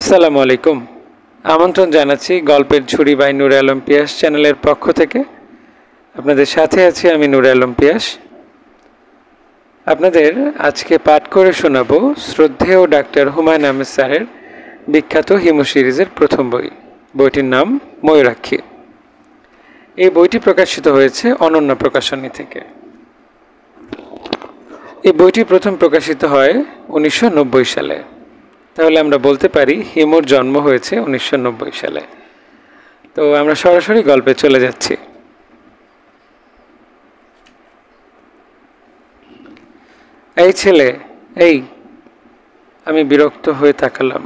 আসসালামু আলাইকুম। আমন্ত্রণ জানাচ্ছি গল্পের ঝুড়ি বাই নূর আলম পিয়াস চ্যানেলের পক্ষ থেকে। আপনাদের সাথে আছি আমি নূর আলম পিয়াস। আপনাদের আজকে পাঠ করে শোনাব শ্রদ্ধেয় ডাক্তার হুমায়ুন আহমেদ স্যারের বিখ্যাত হিমু সিরিজের প্রথম বই। বইটির নাম ময়ূরাক্ষী। এই বইটি প্রকাশিত হয়েছে অনন্যা প্রকাশনী থেকে। এই বইটি প্রথম প্রকাশিত হয় 1990 সালে। তাহলে আমরা বলতে পারি হিমুর জন্ম হয়েছে 1990 সালে। তো আমরা সরাসরি গল্পে চলে যাচ্ছি। এই ছেলে, এই। আমি বিরক্ত হয়ে তাকালাম।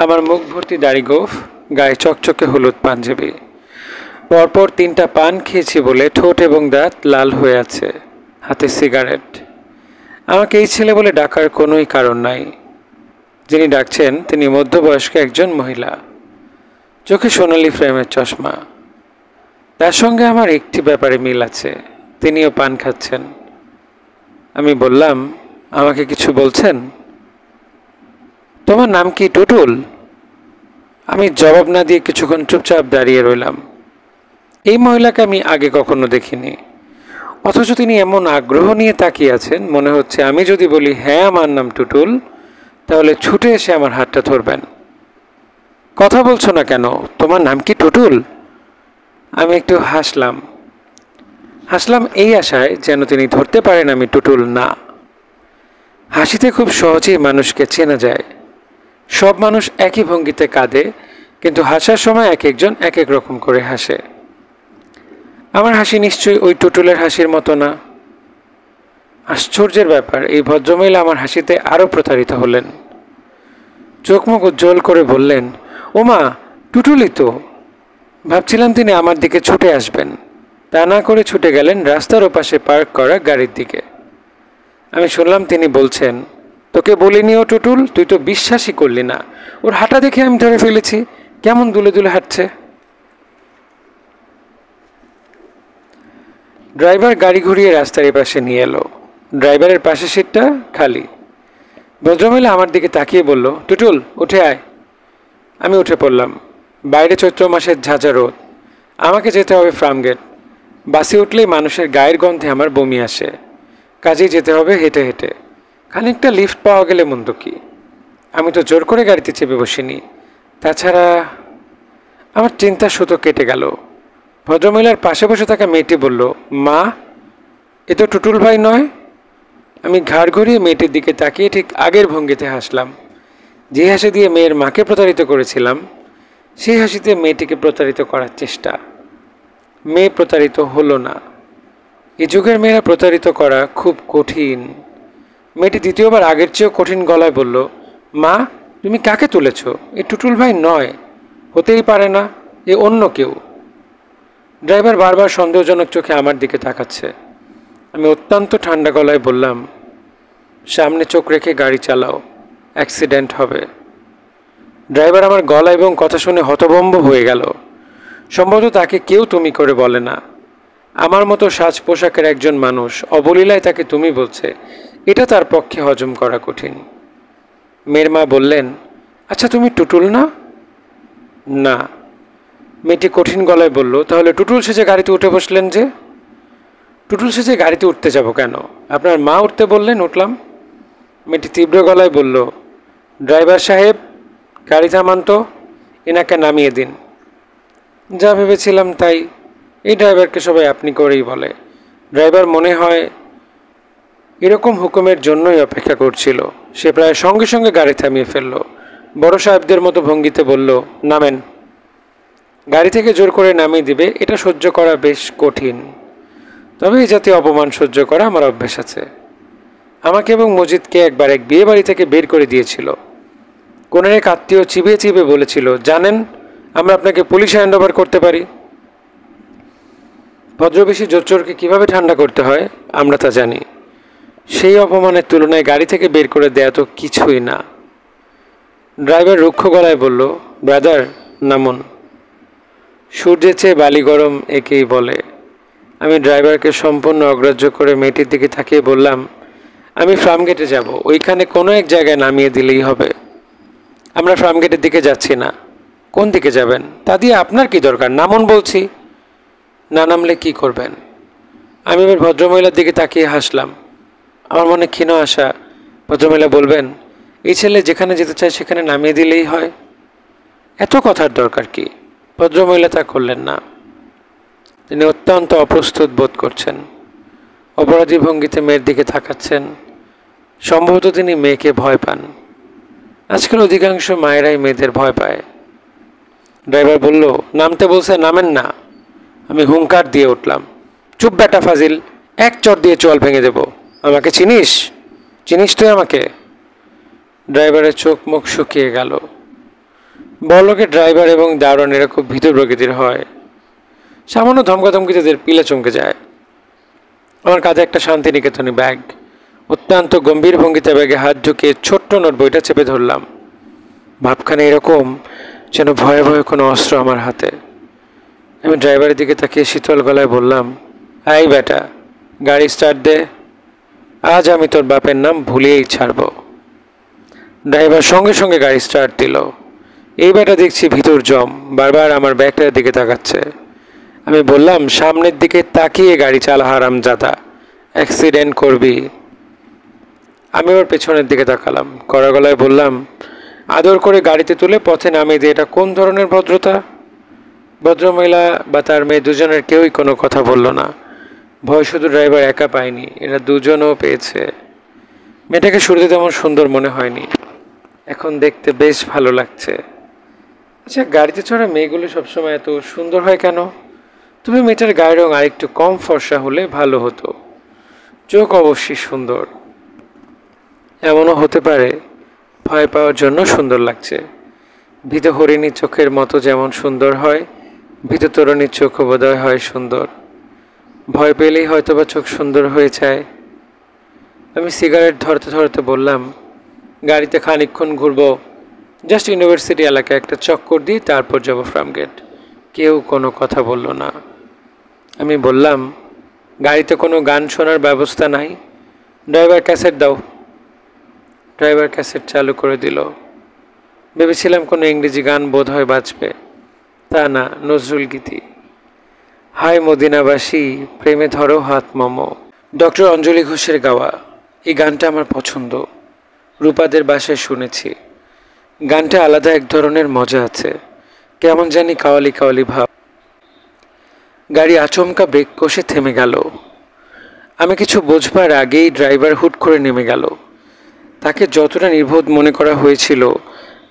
আমার মুখ ভর্তি দাড়ি গোঁফ, গায়ে চকচকে হলুদ পাঞ্জাবি। পরপর 3টা পান খেয়েছি বলে ঠোঁট এবং দাঁত লাল হয়ে আছে, হাতে সিগারেট। আমাকে এই ছেলে বলে ডাকার কোনোই কারণ নাই। যিনি ডাকছেন তিনি মধ্যবয়স্ক একজন মহিলা, চোখে সোনালি ফ্রেমের চশমা। তার সঙ্গে আমার একটি ব্যাপারে মিল আছে, তিনিও পান খাচ্ছেন। আমি বললাম, আমাকে কিছু বলছেন? তোমার নাম কি টুটুল? আমি জবাব না দিয়ে কিছুক্ষণ চুপচাপ দাঁড়িয়ে রইলাম। এই মহিলাকে আমি আগে কখনো দেখিনি, অথচ তিনি এমন আগ্রহ নিয়ে তাকিয়ে আছেন, মনে হচ্ছে আমি যদি বলি হ্যাঁ আমার নাম টুটুল, তাহলে ছুটে এসে আমার হাতটা ধরবেন। কথা বলছো না কেন? তোমার নাম কি টুটুল? আমি একটু হাসলাম এই আশায় যেন তিনি ধরতে পারেন আমি টুটুল না। হাসিতে খুব সহজেই মানুষকে চেনা যায়। সব মানুষ একই ভঙ্গিতে কাঁদে, কিন্তু হাসার সময় এক একজন এক এক রকম করে হাসে। আমার হাসি নিশ্চয়ই ওই টুটুলের হাসির মতো না। আশ্চর্যের ব্যাপার, এই ভদ্রমহিলা আমার হাসিতে আরও প্রতারিত হলেন। চোখ মুখ উজ্জ্বল করে বললেন, ওমা, টুটুলই তো। ভাবছিলাম তিনি আমার দিকে ছুটে আসবেন, তা না করে ছুটে গেলেন রাস্তার ওপাশে পার্ক করা গাড়ির দিকে। আমি শুনলাম তিনি বলছেন, তোকে বলিনি ও টুটুল, তুই তো বিশ্বাসই করলি না। ওর হাঁটা দেখে আমি ধরে ফেলেছি, কেমন দুলে দুলে হাঁটছে। ড্রাইভার গাড়ি ঘুরিয়ে রাস্তার এপাশে নিয়ে এলো। ড্রাইভারের পাশের সিটটা খালি। ভদ্রমহিলা আমার দিকে তাকিয়ে বলল, টুটুল উঠে আয়। আমি উঠে পড়লাম। বাইরে চৈত্র মাসের ঝাঁঝা রোদ। আমাকে যেতে হবে ফার্মগেট। বাসে উঠলেই মানুষের গায়ের গন্ধে আমার বমি আসে, কাজেই যেতে হবে হেঁটে হেঁটে। খানিকটা লিফট পাওয়া গেলে মন্দ কি। আমি তো জোর করে গাড়িতে চেপে বসিনি। তাছাড়া আমার চিন্তা সুতো কেটে গেল। ভদ্রমহিলার পাশে বসে থাকা মেয়েটি বলল, মা, এ তো টুটুল ভাই নয়। আমি ঘাড় ঘুরিয়ে মেয়েটির দিকে তাকিয়ে ঠিক আগের ভঙ্গিতে হাসলাম। যে হাসি দিয়ে মেয়ের মাকে প্রতারিত করেছিলাম, সেই হাসিতে মেয়েটিকে প্রতারিত করার চেষ্টা। মেয়ে প্রতারিত হলো না। এই যুগের মেয়েরা প্রতারিত করা খুব কঠিন। মেয়েটি দ্বিতীয়বার আগের চেয়েও কঠিন গলায় বলল, মা, তুমি কাকে তুলেছ? এ টুটুল ভাই নয়, হতেই পারে না, এ অন্য কেউ। ড্রাইভার বারবার সন্দেহজনক চোখে আমার দিকে তাকাচ্ছে। আমি অত্যন্ত ঠান্ডা গলায় বললাম, সামনে চোখ রেখে গাড়ি চালাও, অ্যাক্সিডেন্ট হবে। ড্রাইভার আমার গলা এবং কথা শুনে হতভম্ব হয়ে গেল। সম্ভবত তাকে কেউ তুমি করে বলে না। আমার মতো সাজ পোশাকের একজন মানুষ অবলীলায় তাকে তুমি বলছে, এটা তার পক্ষে হজম করা কঠিন। মেয়ের মা বললেন, আচ্ছা তুমি টুটুল না? না। মেয়েটি কঠিন গলায় বলল, তাহলে টুটুল সেজে গাড়িতে উঠে বসলেন যে? টুটুল সেজে গাড়িতে উঠতে যাব কেন? আপনার মা উঠতে বললেন, উঠলাম। মেয়েটি তীব্র গলায় বলল, ড্রাইভার সাহেব, গাড়ি থামান তো, এনাকে নামিয়ে দিন। যা ভেবেছিলাম তাই। এই ড্রাইভারকে সবাই আপনি করেই বলে। ড্রাইভার মনে হয় এরকম হুকুমের জন্যই অপেক্ষা করছিল। সে প্রায় সঙ্গে সঙ্গে গাড়ি থামিয়ে ফেলল। বড় সাহেবদের মতো ভঙ্গিতে বলল, নামেন। গাড়ি থেকে জোর করে নামিয়ে দিবে, এটা সহ্য করা বেশ কঠিন। তবে এই জাতীয় অপমান সহ্য করা আমার অভ্যেস আছে। আমাকে এবং মজিদকে একবার এক বিয়ে বাড়ি থেকে বের করে দিয়েছিল। কোনের এক আত্মীয় চিবিয়ে চিবিয়ে বলেছিল, জানেন, আমরা আপনাকে পুলিশে হ্যান্ড ওভার করতে পারি। ভদ্রবেশী জোচ্চোরকে কীভাবে ঠান্ডা করতে হয় আমরা তা জানি। সেই অপমানের তুলনায় গাড়ি থেকে বের করে দেয়া তো কিছুই না। ড্রাইভার রুক্ষ গলায় বলল, ব্রাদার, নামুন। সূর্যের চেয়ে বালি গরম একেই বলে। আমি ড্রাইভারকে সম্পূর্ণ অগ্রাহ্য করে মেয়েটির দিকে তাকিয়ে বললাম, আমি ফার্মগেটে যাব, ওইখানে কোনো এক জায়গায় নামিয়ে দিলেই হবে। আমরা ফার্মগেটের দিকে যাচ্ছি না। কোন দিকে যাবেন? তা দিয়ে আপনার কি দরকার? নামুন বলছি। না নামলে কি করবেন? আমি এবার ভদ্রমহিলার দিকে তাকিয়ে হাসলাম। আমার মনে ক্ষীণ আশা, ভদ্রমহিলা বলবেন, এই ছেলে যেখানে যেতে চায় সেখানে নামিয়ে দিলেই হয়। এত কথার দরকার কি? ভদ্রমহিলা তা করলেন না। তিনি অত্যন্ত অপ্রস্তুত বোধ করছেন। অপরাধী ভঙ্গিতে মেয়ের দিকে তাকাচ্ছেন। সম্ভবত তিনি মেয়েকে ভয় পান। আজকাল অধিকাংশ মায়েরাই মেয়েদের ভয় পায়। ড্রাইভার বলল, নামতে বলছে, নামেন না। আমি হুঙ্কার দিয়ে উঠলাম, চুপ বেটা ফাজিল, এক চট দিয়ে চোয়াল ভেঙে দেব। আমাকে চিনিস? চিনিস তুই আমাকে? ড্রাইভারের চোখ মুখ শুকিয়ে গেল। বড়লোকের ড্রাইভার এবং দারোয়ানেরা খুব ভীতু প্রকৃতির হয়। সামান্য ধমকাধমকি তাদের পিলে চমকে যায়। আমার কাঁধে একটা শান্তিনিকেতনী ব্যাগ। অত্যন্ত গম্ভীর ভঙ্গিতে ব্যাগে হাত ঢুকিয়ে ছোট্ট নোট বইটা চেপে ধরলাম। ভাবখানে এরকম যেন ভয়ে ভয়ে কোনো অস্ত্র আমার হাতে। আমি ড্রাইভারের দিকে তাকিয়ে শীতল গলায় বললাম, এই বেটা, গাড়ি স্টার্ট দে। আজ আমি তোর বাপের নাম ভুলিয়েই ছাড়ব। ড্রাইভার সঙ্গে সঙ্গে গাড়ি স্টার্ট দিল। এই বেটা দেখছি ভিতর জম, বারবার আমার ব্যাগটার দিকে তাকাচ্ছে। আমি বললাম, সামনের দিকে তাকিয়ে গাড়ি চালা হারামজাদা, অ্যাক্সিডেন্ট করবি। আমি আবার পেছনের দিকে তাকালাম, কড়া গলায় বললাম, আদর করে গাড়িতে তুলে পথে নামিয়ে দিয়ে এটা কোন ধরনের ভদ্রতা? ভদ্রমহিলা বা তার মেয়ে দুজনের কেউই কোনো কথা বলল না। ভয় শুধু ড্রাইভার একা পায়নি, এরা দুজনও পেয়েছে। মেয়েটাকে শুরুতে তেমন সুন্দর মনে হয়নি, এখন দেখতে বেশ ভালো লাগছে। আচ্ছা, গাড়িতে চড়া মেয়েগুলো সবসময় এত সুন্দর হয় কেন? তবে মেয়েটার গায়ের রং আরেকটু কম ফর্সা হলে ভালো হতো। চোখ অবশ্যই সুন্দর। এমনও হতে পারে ভয় পাওয়ার জন্য সুন্দর লাগছে। ভীত হরিণীর চোখের মতো যেমন সুন্দর হয়, ভীত তরুণীর চোখও বোধহয় হয় সুন্দর। ভয় পেলেই হয়তোবা চোখ সুন্দর হয়ে যায়। আমি সিগারেট ধরতে ধরতে বললাম, গাড়িতে খানিকক্ষণ ঘুরবো, জাস্ট ইউনিভার্সিটি এলাকায় একটা চক্কর দিয়ে তারপর যাবো ফার্মগেট। কেউ কোনো কথা বলল না। আমি বললাম, গাড়িতে কোনো গান শোনার ব্যবস্থা নাই? ড্রাইভার ক্যাসেট দাও। ড্রাইভার ক্যাসেট চালু করে দিল। ভেবেছিলাম কোনো ইংরেজি গান বোধ হয় বাজবে, তা না, নজরুল গীতি। হায় মদিনাবাসী, প্রেমে ধরো হাত মম, ডক্টর অঞ্জলি ঘোষের গাওয়া। এই গানটা আমার পছন্দ, রূপাদের বাসায় শুনেছি। গানটা আলাদা এক ধরনের মজা আছে, কেমন জানি কাওয়ালি কাওয়ালি ভাব। গাড়ি আচমকা ব্রেক কষে থেমে গেল। আমি কিছু বোঝবার আগেই ড্রাইভার হুট করে নেমে গেল। তাকে যতটা নির্বোধ মনে করা হয়েছিল,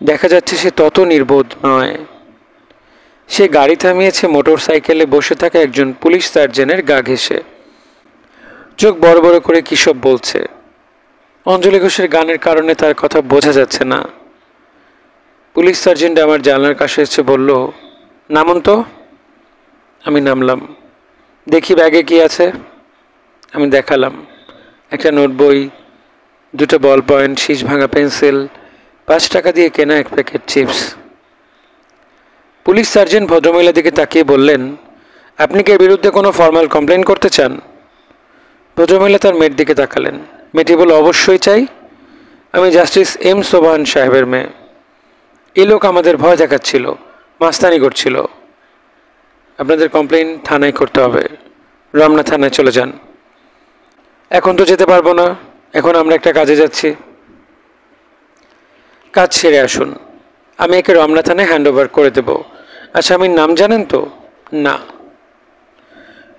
দেখা যাচ্ছে সে তত নির্বোধ নয়। সে গাড়ি থামিয়েছে মোটর সাইকেলে বসে থাকা একজন পুলিশ সার্জেনের গা ঘেঁষে। চোখ বড় বড় করে কী সব বলছে। অঞ্জলি ঘোষের গানের কারণে তার কথা বোঝা যাচ্ছে না। পুলিশ সার্জেন্ট আমার জানলার কাছে এসে বলল, নামুন তো। আমি নামলাম। দেখি ব্যাগে কি আছে। আমি দেখালাম, একটা নোট বই, দুটো বল পয়েন্ট, শীষ ভাঙা পেন্সিল, 5 টাকা দিয়ে কেনা এক প্যাকেট চিপস। পুলিশ সার্জেন্ট ভদ্রমহিলার দিকে তাকিয়ে বললেন, আপনি কি এর বিরুদ্ধে কোনো ফর্মাল কমপ্লেন করতে চান? ভদ্রমহিলা তার মেয়ের দিকে তাকালেন। মেয়েটি বলল, অবশ্যই চাই। আমি জাস্টিস এম সোবহান সাহেবের মেয়ে। এই লোক আমাদের ভয় দেখাচ্ছিল, মাস্তানি করছিল। আপনাদের কমপ্লেন থানায় করতে হবে। রমনা থানায় চলে যান। এখন তো যেতে পারবো না, এখন আমরা একটা কাজে যাচ্ছি। কাজ সেরে আসুন, আমি একে রমনা থানায় হ্যান্ড ওভার করে দেব। আচ্ছা, আমি নাম জানেন তো? না।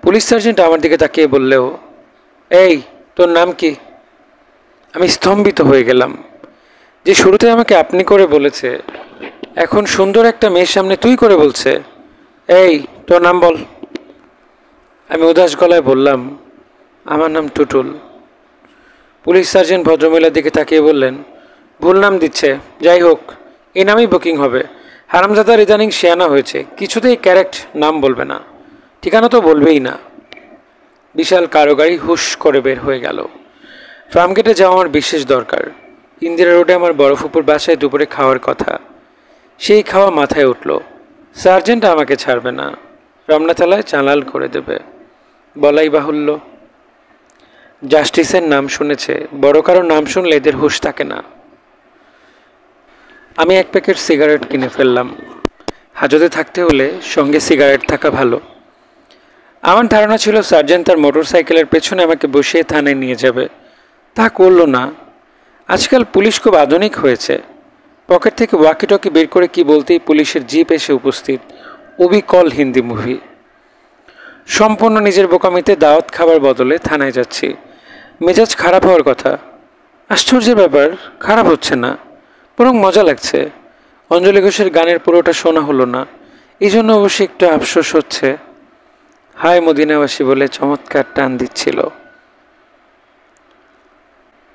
পুলিশ সার্জেন্ট আমার দিকে তাকিয়ে বললেও, এই তোর নাম কি? আমি স্তম্ভিত হয়ে গেলাম। যে শুরুতে আমাকে আপনি করে বলেছে, এখন সুন্দর একটা মেয়ের সামনে তুই করে বলছে। এই তোর নাম বল। আমি উদাস গলায় বললাম, আমার নাম টুটুল। পুলিশ সার্জেন্ট ভদ্রমহিলার দিকে তাকিয়ে বললেন, ভুল নাম দিচ্ছে। যাই হোক, এই নামই বুকিং হবে। হারামজাদার ইদানিং শেয়ানা হয়েছে, কিছুতেই ক্যারেক্ট নাম বলবে না, ঠিকানা তো বলবেই না। বিশাল কারো গাড়ি হুশ করে বের হয়ে গেল। ফার্মগেটে যাওয়া আমার বিশেষ দরকার। ইন্দিরা রোডে আমার বড় ফুপুর বাসায় দুপুরে খাওয়ার কথা। সেই খাওয়া মাথায় উঠল। সার্জেন্ট আমাকে ছাড়বে না, রমনাতলায় চালাল করে দেবে। বলাই বাহুল্য, জাস্টিসের নাম শুনেছে, বড় কারো নাম শুনলে এদের হুঁশ থাকে না। আমি 1 প্যাকেট সিগারেট কিনে ফেললাম। হাজতে থাকতে হলে সঙ্গে সিগারেট থাকা ভালো। আমার ধারণা ছিল সার্জেন্ট তার মোটরসাইকেলের পেছনে আমাকে বসিয়ে থানায় নিয়ে যাবে। তা করল না। আজকাল পুলিশ খুব আধুনিক হয়েছে। পকেট থেকে ওয়াকিটকি বের করে কি বলতেই পুলিশের জিপ এসে উপস্থিত। অবিকল হিন্দি মুভি। সম্পূর্ণ নিজের বোকামিতে দাওয়াত খাবার বদলে থানায় যাচ্ছি। মেজাজ খারাপ হওয়ার কথা। আশ্চর্যের ব্যাপার, খারাপ হচ্ছে না, বরং মজা লাগছে। অঞ্জলি ঘোষের গানের পুরোটা শোনা হলো না, এই জন্য অবশ্যই একটু আফসোস হচ্ছে। হায় মদিনাবাসী বলে চমৎকার টান দিচ্ছিল।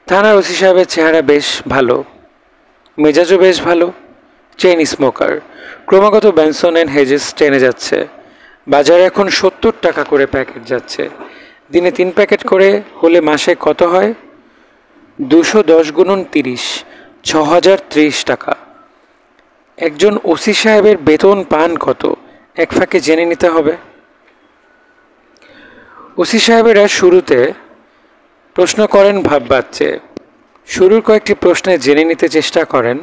থানার ওসি সাহেবের চেহারা বেশ ভালো, মেজাজও বেশ ভালো। চেইন স্মোকার, ক্রমাগত বেনসন অ্যান্ড হেজেস ট্রেনে যাচ্ছে। বাজারে এখন 70 টাকা করে প্যাকেট যাচ্ছে। দিনে 3 প্যাকেট করে হলে মাসে কত হয়? 210 গুণন 30, 6030 টাকা। একজন ওসি সাহেবের বেতন পান কত? এক ফাঁকে জেনে নিতে হবে। ওসি সাহেবেরা শুরুতে প্রশ্ন করেন ভাববাচ্চে। শুরুর কয়েকটি প্রশ্নে জেনে নিতে চেষ্টা করেন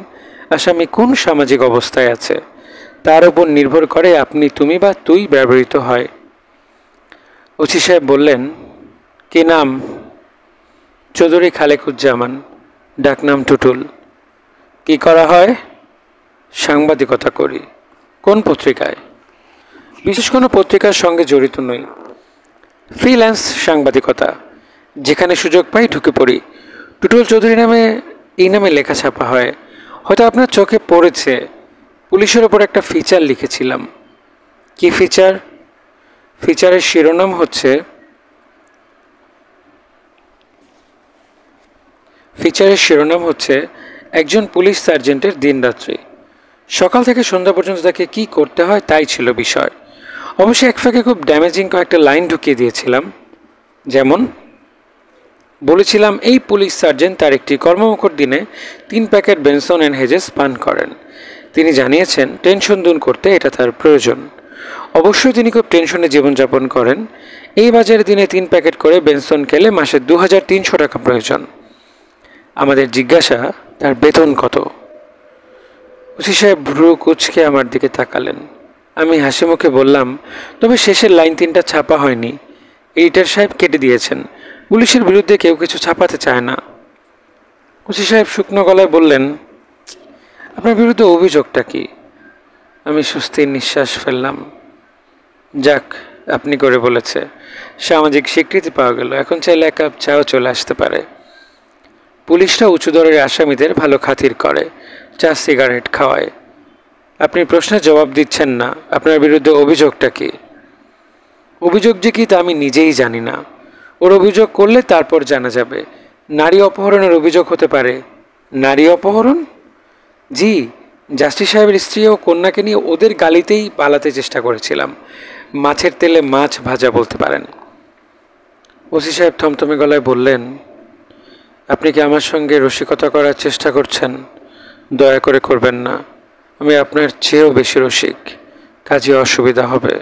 আসামি কোন সামাজিক অবস্থায় আছে। তার উপর নির্ভর করে আপনি, তুমি বা তুই ব্যবহৃত হয়। ওসি সাহেব বললেন, কি নাম? চৌধুরী খালেকুজ্জামান, ডাকনাম টুটুল। কি করা হয়? সাংবাদিকতা করি। কোন পত্রিকায়? বিশেষ কোনো পত্রিকার সঙ্গে জড়িত নই। ফ্রিল্যান্স সাংবাদিকতা, যেখানে সুযোগ পাই ঢুকে পড়ি। টুটুল চৌধুরী নামে এই নামে লেখা ছাপা হয়। হয়তো আপনার চোখে পড়েছে, পুলিশের ওপর একটা ফিচার লিখেছিলাম। কি ফিচার? ফিচারের শিরোনাম হচ্ছে একজন পুলিশ সার্জেন্টের দিনরাত্রি। সকাল থেকে সন্ধ্যা পর্যন্ত তাকে কী করতে হয় তাই ছিল বিষয়। অবশ্যই এক ফাঁকে খুব ড্যামেজিং কয়েকটা লাইন ঢুকিয়ে দিয়েছিলাম। যেমন বলেছিলাম, এই পুলিশ সার্জেন্ট তার একটি কর্মমুখর দিনে 3 প্যাকেট বেনসন অ্যান্ড হেজেস পান করেন। তিনি জানিয়েছেন টেনশন দূর করতে এটা তার প্রয়োজন। অবশ্যই তিনি খুব টেনশনে জীবনযাপন করেন। এই বাজারে দিনে 3 প্যাকেট করে বেনসন খেলে মাসে 2300 টাকা প্রয়োজন। আমাদের জিজ্ঞাসা, তার বেতন কত? ওসি সাহেব ভ্রু কুচকে আমার দিকে তাকালেন। আমি হাসি মুখে বললাম, তবে শেষের লাইন 3টা ছাপা হয়নি, এডিটর সাহেব কেটে দিয়েছেন। পুলিশের বিরুদ্ধে কেউ কিছু ছাপাতে চায় না। ওসি সাহেব শুকনো গলায় বললেন, আপনার বিরুদ্ধে অভিযোগটা কি? আমি স্বস্তির নিঃশ্বাস ফেললাম। যাক, আপনি করে বলেছে, সামাজিক স্বীকৃতি পাওয়া গেল। এখন চাইলে 1 কাপ চাও চলে আসতে পারে। পুলিশরা উঁচু দরের আসামিদের ভালো খাতির করে, চা সিগারেট খাওয়ায়। আপনি প্রশ্নের জবাব দিচ্ছেন না। আপনার বিরুদ্ধে অভিযোগটা কি? অভিযোগ যে কি তা আমি নিজেই জানি না। ওর অভিযোগ করলে তারপর জানা যাবে। নারী অপহরণের অভিযোগ হতে পারে। নারী অপহরণ? জি, জাস্টিস সাহেবের স্ত্রী ও কন্যাকে নিয়ে ওদের গালিতেই পালাতে চেষ্টা করেছিলাম। মাছের তেলে মাছ ভাজা বলতে পারেন। ওসি সাহেব থমথমে গলায় বললেন, আপনি কি আমার সঙ্গে রসিকতা করার চেষ্টা করছেন? দয়া করে করবেন না। আমি আপনার চেয়েও বেশি রসিক, কাজে অসুবিধা হবে।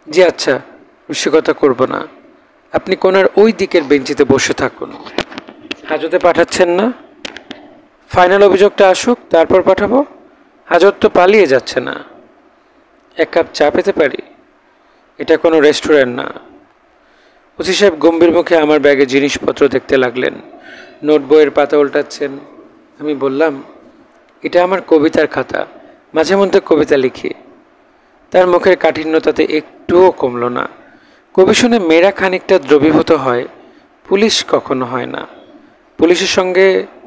জি আচ্ছা, রসিকতা করব না। আপনি কোনার ওই দিকের বেঞ্চিতে বসে থাকুন। হাজতে পাঠাচ্ছেন না? ফাইনাল অভিযোগটা আসুক, তারপর পাঠাবো। হাজত তো পালিয়ে যাচ্ছে না। 1 কাপ চা পেতে পারি? এটা কোনো রেস্টুরেন্ট না। ওসি সাহেব গম্ভীর মুখে আমার ব্যাগে জিনিসপত্র দেখতে লাগলেন। নোট বইয়ের পাতা উল্টাচ্ছেন। আমি বললাম, এটা আমার কবিতার খাতা, মাঝে মধ্যে কবিতা লিখি। তার মুখের কাঠিন্যতাতে একটুও কমল না। কবি শুনে মেয়েরা খানিকটা দ্রবীভূত হয়, পুলিশ কখনো হয় না। পুলিশের সঙ্গে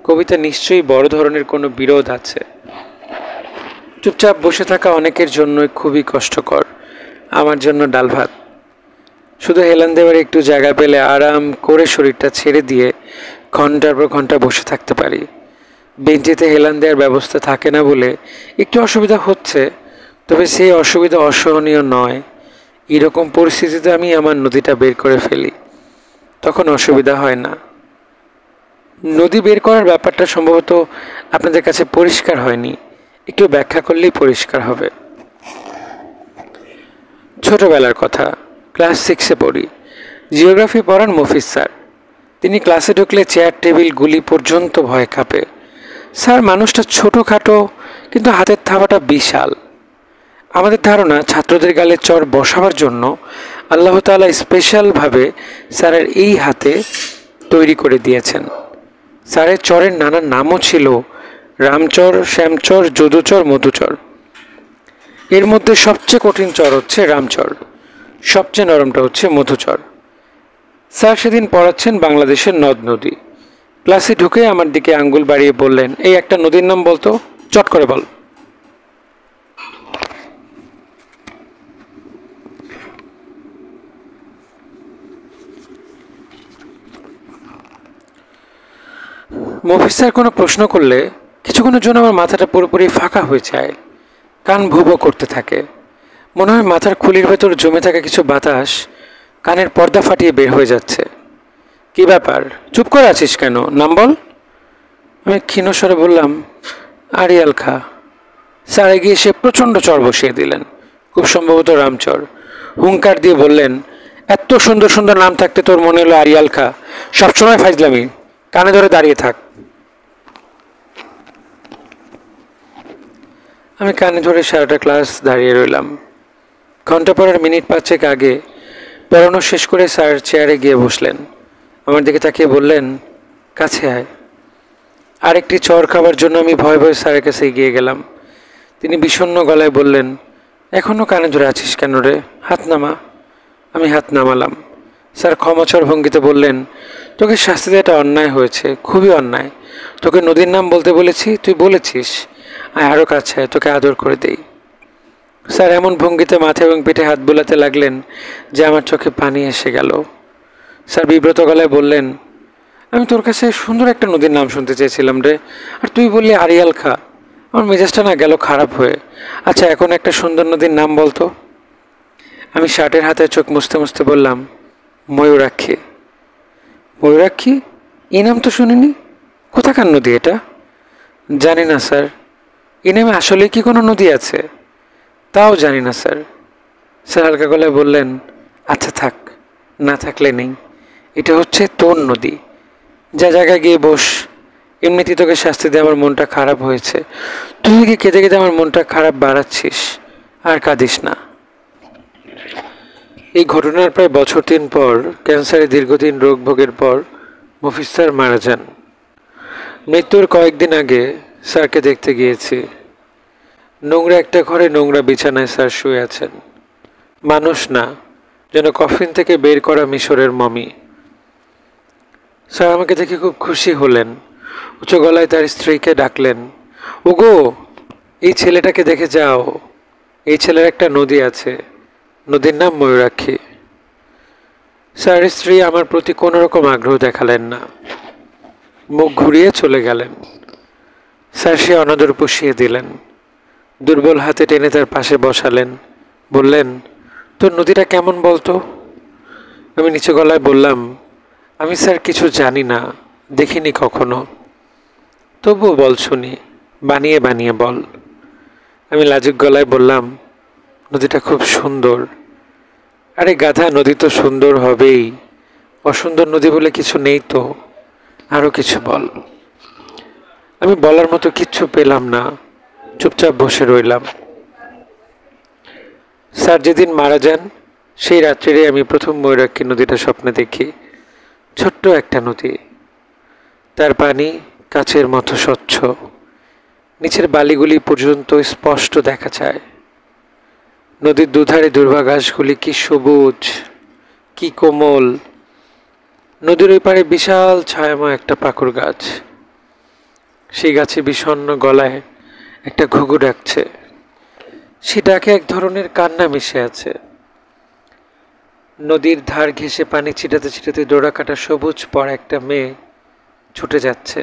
কবিতা নিশ্চয়ই বড় ধরনের কোনো বিরোধ আছে। চুপচাপ বসে থাকা অনেকের জন্যই খুবই কষ্টকর। আমার জন্য ডাল ভাত। শুধু হেলান দেওয়ার একটু জায়গা পেলে আরাম করে শরীরটা ছেড়ে দিয়ে ঘন্টার পর ঘন্টা বসে থাকতে পারি। বেঞ্চিতে হেলান দেওয়ার ব্যবস্থা থাকে না বলে একটু অসুবিধা হচ্ছে, তবে সেই অসুবিধা অসহনীয় নয়। এরকম পরিস্থিতিতে আমি আমার নদীটা বের করে ফেলি, তখন অসুবিধা হয় না। নদী বের করার ব্যাপারটা সম্ভবত আপনাদের কাছে পরিষ্কার হয়নি, একটু ব্যাখ্যা করলেই পরিষ্কার হবে। ছোটবেলার কথা, ক্লাস 6-এ পড়ি। জিওগ্রাফি পড়ান মফিজ স্যার। তিনি ক্লাসে ঢুকলে চেয়ার টেবিল গুলি পর্যন্ত ভয় কাঁপে। স্যার মানুষটা ছোটোখাটো, কিন্তু হাতের থাবাটা বিশাল। আমাদের ধারণা ছাত্রদের গালে চর বসাবার জন্য আল্লাহ তাআলা স্পেশালভাবে স্যারের এই হাতে তৈরি করে দিয়েছেন। স্যারের চরের নানা নামও ছিল, রামচর, শ্যামচর, যদুচর, মধুচর। এর মধ্যে সবচেয়ে কঠিন চর হচ্ছে রামচর, সবচেয়ে নরমটা হচ্ছে মধুচর। স্যার সেদিন পড়াচ্ছেন বাংলাদেশের নদ নদী। ক্লাসে ঢুকে আমার দিকে আঙ্গুল বাড়িয়ে বললেন, এই একটা নদীর নাম বলতো, চট করে বল। মফিজ স্যার কোনো প্রশ্ন করলে কিছুক্ষণের জন্য আমার মাথাটা পুরোপুরি ফাঁকা হয়ে যায়, কান ভো ভো করতে থাকে। মনে হয় মাথার খুলির ভেতর জমে থাকা কিছু বাতাস কানের পর্দা ফাটিয়ে বের হয়ে যাচ্ছে। কি ব্যাপার, চুপ করে আছিস কেন, নাম বল। আমি ক্ষীণস্বরে বললাম, আরিয়াল খা। স্যার এগিয়ে এসে প্রচণ্ড চর বসিয়ে দিলেন, খুব সম্ভবত রামচর। হুঙ্কার দিয়ে বললেন, এত সুন্দর সুন্দর নাম থাকতে তোর মনে হলো আরিয়াল খা? সবসময় ফাইজলামি, কানে ধরে দাঁড়িয়ে থাক। আমি কানে ধরে সারাটা ক্লাস দাঁড়িয়ে রইলাম। ঘন্টা পড়ার মিনিট 5 আগে পড়ানো শেষ করে স্যার চেয়ারে গিয়ে বসলেন। আমার দিকে তাকিয়ে বললেন, কাছে আয়। আরেকটি চর খাবার জন্য আমি ভয়ে ভয়ে স্যারের কাছে এগিয়ে গেলাম। তিনি বিষণ্ণ গলায় বললেন, এখনও কানে ধরে আছিস কেন রে, হাত নামা। আমি হাত নামালাম। স্যার ক্ষমাচর ভঙ্গিতে বললেন, তোকে শাস্তি দেওয়াটা অন্যায় হয়েছে, খুবই অন্যায়। তোকে নদীর নাম বলতে বলেছি, তুই বলেছিস। আয় আরও কাছে, তোকে আদর করে দেই। স্যার এমন ভঙ্গিতে মাথা এবং পিঠে হাত বোলাতে লাগলেন যে আমার চোখে পানি এসে গেল। স্যার বিব্রত গলায় বললেন, আমি তোর কাছে সুন্দর একটা নদীর নাম শুনতে চেয়েছিলাম রে, আর তুই বললি আরিয়াল খা। আমার মেজাজটা না গেল খারাপ হয়ে। আচ্ছা এখন একটা সুন্দর নদীর নাম বলতো। আমি শার্টের হাতে চোখ মুছতে মুছতে বললাম, ময়ূরাক্ষী। ময়ূরাক্ষী? এই নাম তো শুনিনি। কোথাকার নদী এটা? জানি না স্যার। এই নামে আসলে কি কোনো নদী আছে? তাও জানি না স্যার। স্যার হালকা গলায় বললেন, আচ্ছা থাক, না থাকলে নেই। এটা হচ্ছে তোর নদী, যা জায়গায় গিয়ে বস। এমনিতেই তোকে শাস্তি দিয়ে আমার মনটা খারাপ হয়েছে, তুই কি কেঁদে কেঁদে আমার মনটা খারাপ বাড়াচ্ছিস। আর কাঁদিস না। এই ঘটনার প্রায় বছর 3 পর ক্যান্সারে দীর্ঘদিন রোগ ভোগের পর মফিজ স্যার মারা যান। মৃত্যুর কয়েকদিন আগে স্যারকে দেখতে গিয়েছি। নোংরা একটা ঘরে নোংরা বিছানায় স্যার শুয়ে আছেন। মানুষ না, যেন কফিন থেকে বের করা মিশরের মমি। স্যার আমাকে দেখে খুব খুশি হলেন। উচ্চ গলায় তার স্ত্রীকে ডাকলেন, ওগো, এই ছেলেটাকে দেখে যাও। এই ছেলের একটা নদী আছে, নদীর নাম ময়ূরাক্ষী। স্যারের স্ত্রী আমার প্রতি কোনো রকম আগ্রহ দেখালেন না, মুখ ঘুরিয়ে চলে গেলেন। স্যার সে অনাদর পুষিয়ে দিলেন। দুর্বল হাতে টেনে তার পাশে বসালেন, বললেন, তোর নদীটা কেমন বলতো। আমি নিচু গলায় বললাম, আমি স্যার কিছু জানি না, দেখিনি কখনো। তবুও বল শুনি, বানিয়ে বানিয়ে বল। আমি লাজুক গলায় বললাম, নদীটা খুব সুন্দর। আরে গাধা, নদী তো সুন্দর হবেই, অসুন্দর নদী বলে কিছু নেই তো, আরও কিছু বল। আমি বলার মতো কিচ্ছু পেলাম না, চুপচাপ বসে রইলাম। স্যার যেদিন মারা যান সেই রাত্রিরে আমি প্রথম ময়ূরাক্ষী নদীটা স্বপ্নে দেখি। ছোট্ট একটা নদী, তার পানি কাচের মতো স্বচ্ছ, নিচের বালিগুলি পর্যন্ত স্পষ্ট দেখা যায়। নদীর দুধারে দুর্বা ঘাসগুলি কি সবুজ, কি কোমল। নদীর ওই পারে বিশাল ছায়াময় একটা পাকুড় গাছ, সেই গাছে বিষণ্ণ গলায় একটা ঘুঘু ডাকছে। সে ডাকে এক ধরনের কান্না মিশে আছে। নদীর ধার ঘেঁষে পানি ছিটাতে ছিটাতে ডোরা কাটা সবুজ পড়া একটা মেয়ে ছুটে যাচ্ছে।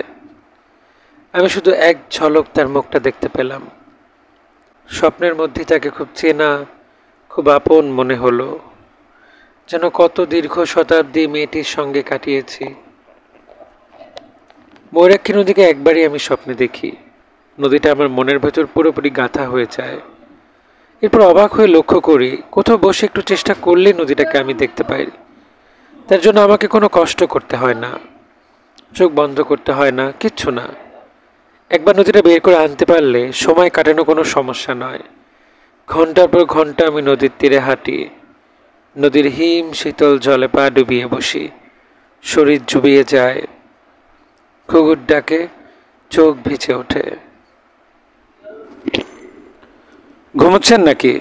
আমি শুধু এক ঝলক তার মুখটা দেখতে পেলাম। স্বপ্নের মধ্যে তাকে খুব চেনা, খুব আপন মনে হলো, যেন কত দীর্ঘ শতাব্দী মেয়েটির সঙ্গে কাটিয়েছি। ময়ূরাক্ষী নদীকে একবারই আমি স্বপ্নে দেখি। নদীটা আমার মনের ভেতর পুরোপুরি গাঁথা হয়ে যায়। এরপর অবাক হয়ে লক্ষ্য করি, কোথাও বসে একটু চেষ্টা করলে নদীটাকে আমি দেখতে পাই। তার জন্য আমাকে কোনো কষ্ট করতে হয় না, চোখ বন্ধ করতে হয় না, কিচ্ছু না। একবার নদীটা বের করে আনতে পারলে সময় কাটানো কোনো সমস্যা নয়। ঘন্টার পর ঘন্টা আমি নদীর তীরে হাঁটি, নদীর হিম শীতল জলে পা ডুবিয়ে বসি, শরীর জুবিয়ে যায়, ঘুঘুর ডাকে চোখ ভিজে ওঠে। ঘুমোচ্ছেন নাকি?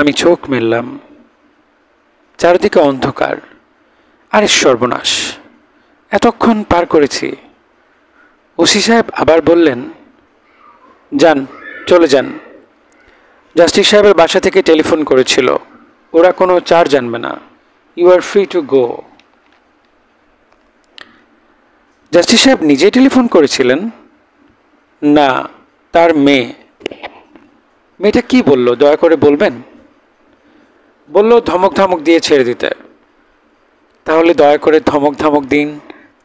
আমি চোখ মেললাম। চারিদিকে অন্ধকার। আরে সর্বনাশ, এতক্ষণ পার করেছি। ওসি সাহেব আবার বললেন, যান, চলে যান। জাস্টিস সাহেবের বাসা থেকে টেলিফোন করেছিল, ওরা কোনো চার্জ আনবে না। You are free to go. Justice সাহেব নিজে টেলিফোন করেছিলেন? না, তার মেয়ে। মেয়েটা কি বলল দয়া করে বলবেন? বলল ধমক ধমক দিয়ে ছেড়ে দিতে। তাহলে দয়া করে ধমক ধমক দিন,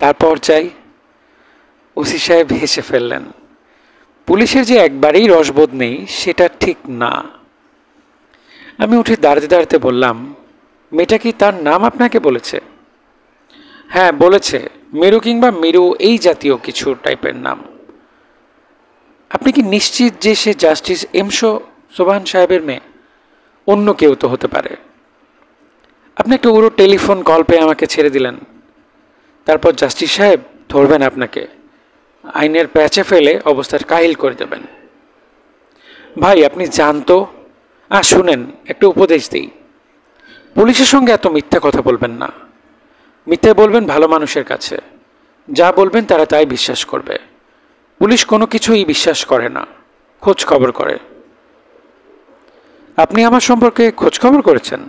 তারপর চাই। ওসি সাহেব হেসে ফেললেন। পুলিশের যে একবারেই রসবোধ নেই সেটা ঠিক না। আমি উঠে দাঁড়াতে দাঁড়াতে বললাম, মেয়েটা কি তার নাম আপনাকে বলেছে? হ্যাঁ বলেছে, মেরু কিংবা মেরু এই জাতীয় কিছু টাইপের নাম। আপনি কি নিশ্চিত যে সে জাস্টিস সোবহান সাহেবের মেয়ে? অন্য কেউ তো হতে পারে। আপনি একটা উড়ো টেলিফোন কল পেয়ে আমাকে ছেড়ে দিলেন, তারপর জাস্টিস সাহেব ধরবেন আপনাকে, আইনের প্যাচে ফেলে অবস্থার কাহিল করে দেবেন। ভাই আপনি জানতো। শুনেন, একটা উপদেশ দিই, পুলিশের সঙ্গে এত মিথ্যা কথা বলবেন না। মিথ্যে বলবেন ভালো মানুষের কাছে, যা বলবেন তারা তাই বিশ্বাস করবে। পুলিশ কোনো কিছুই বিশ্বাস করে না, খোঁজ খবর করে। আপনি আমার সম্পর্কে খোঁজ খবর করেছেন?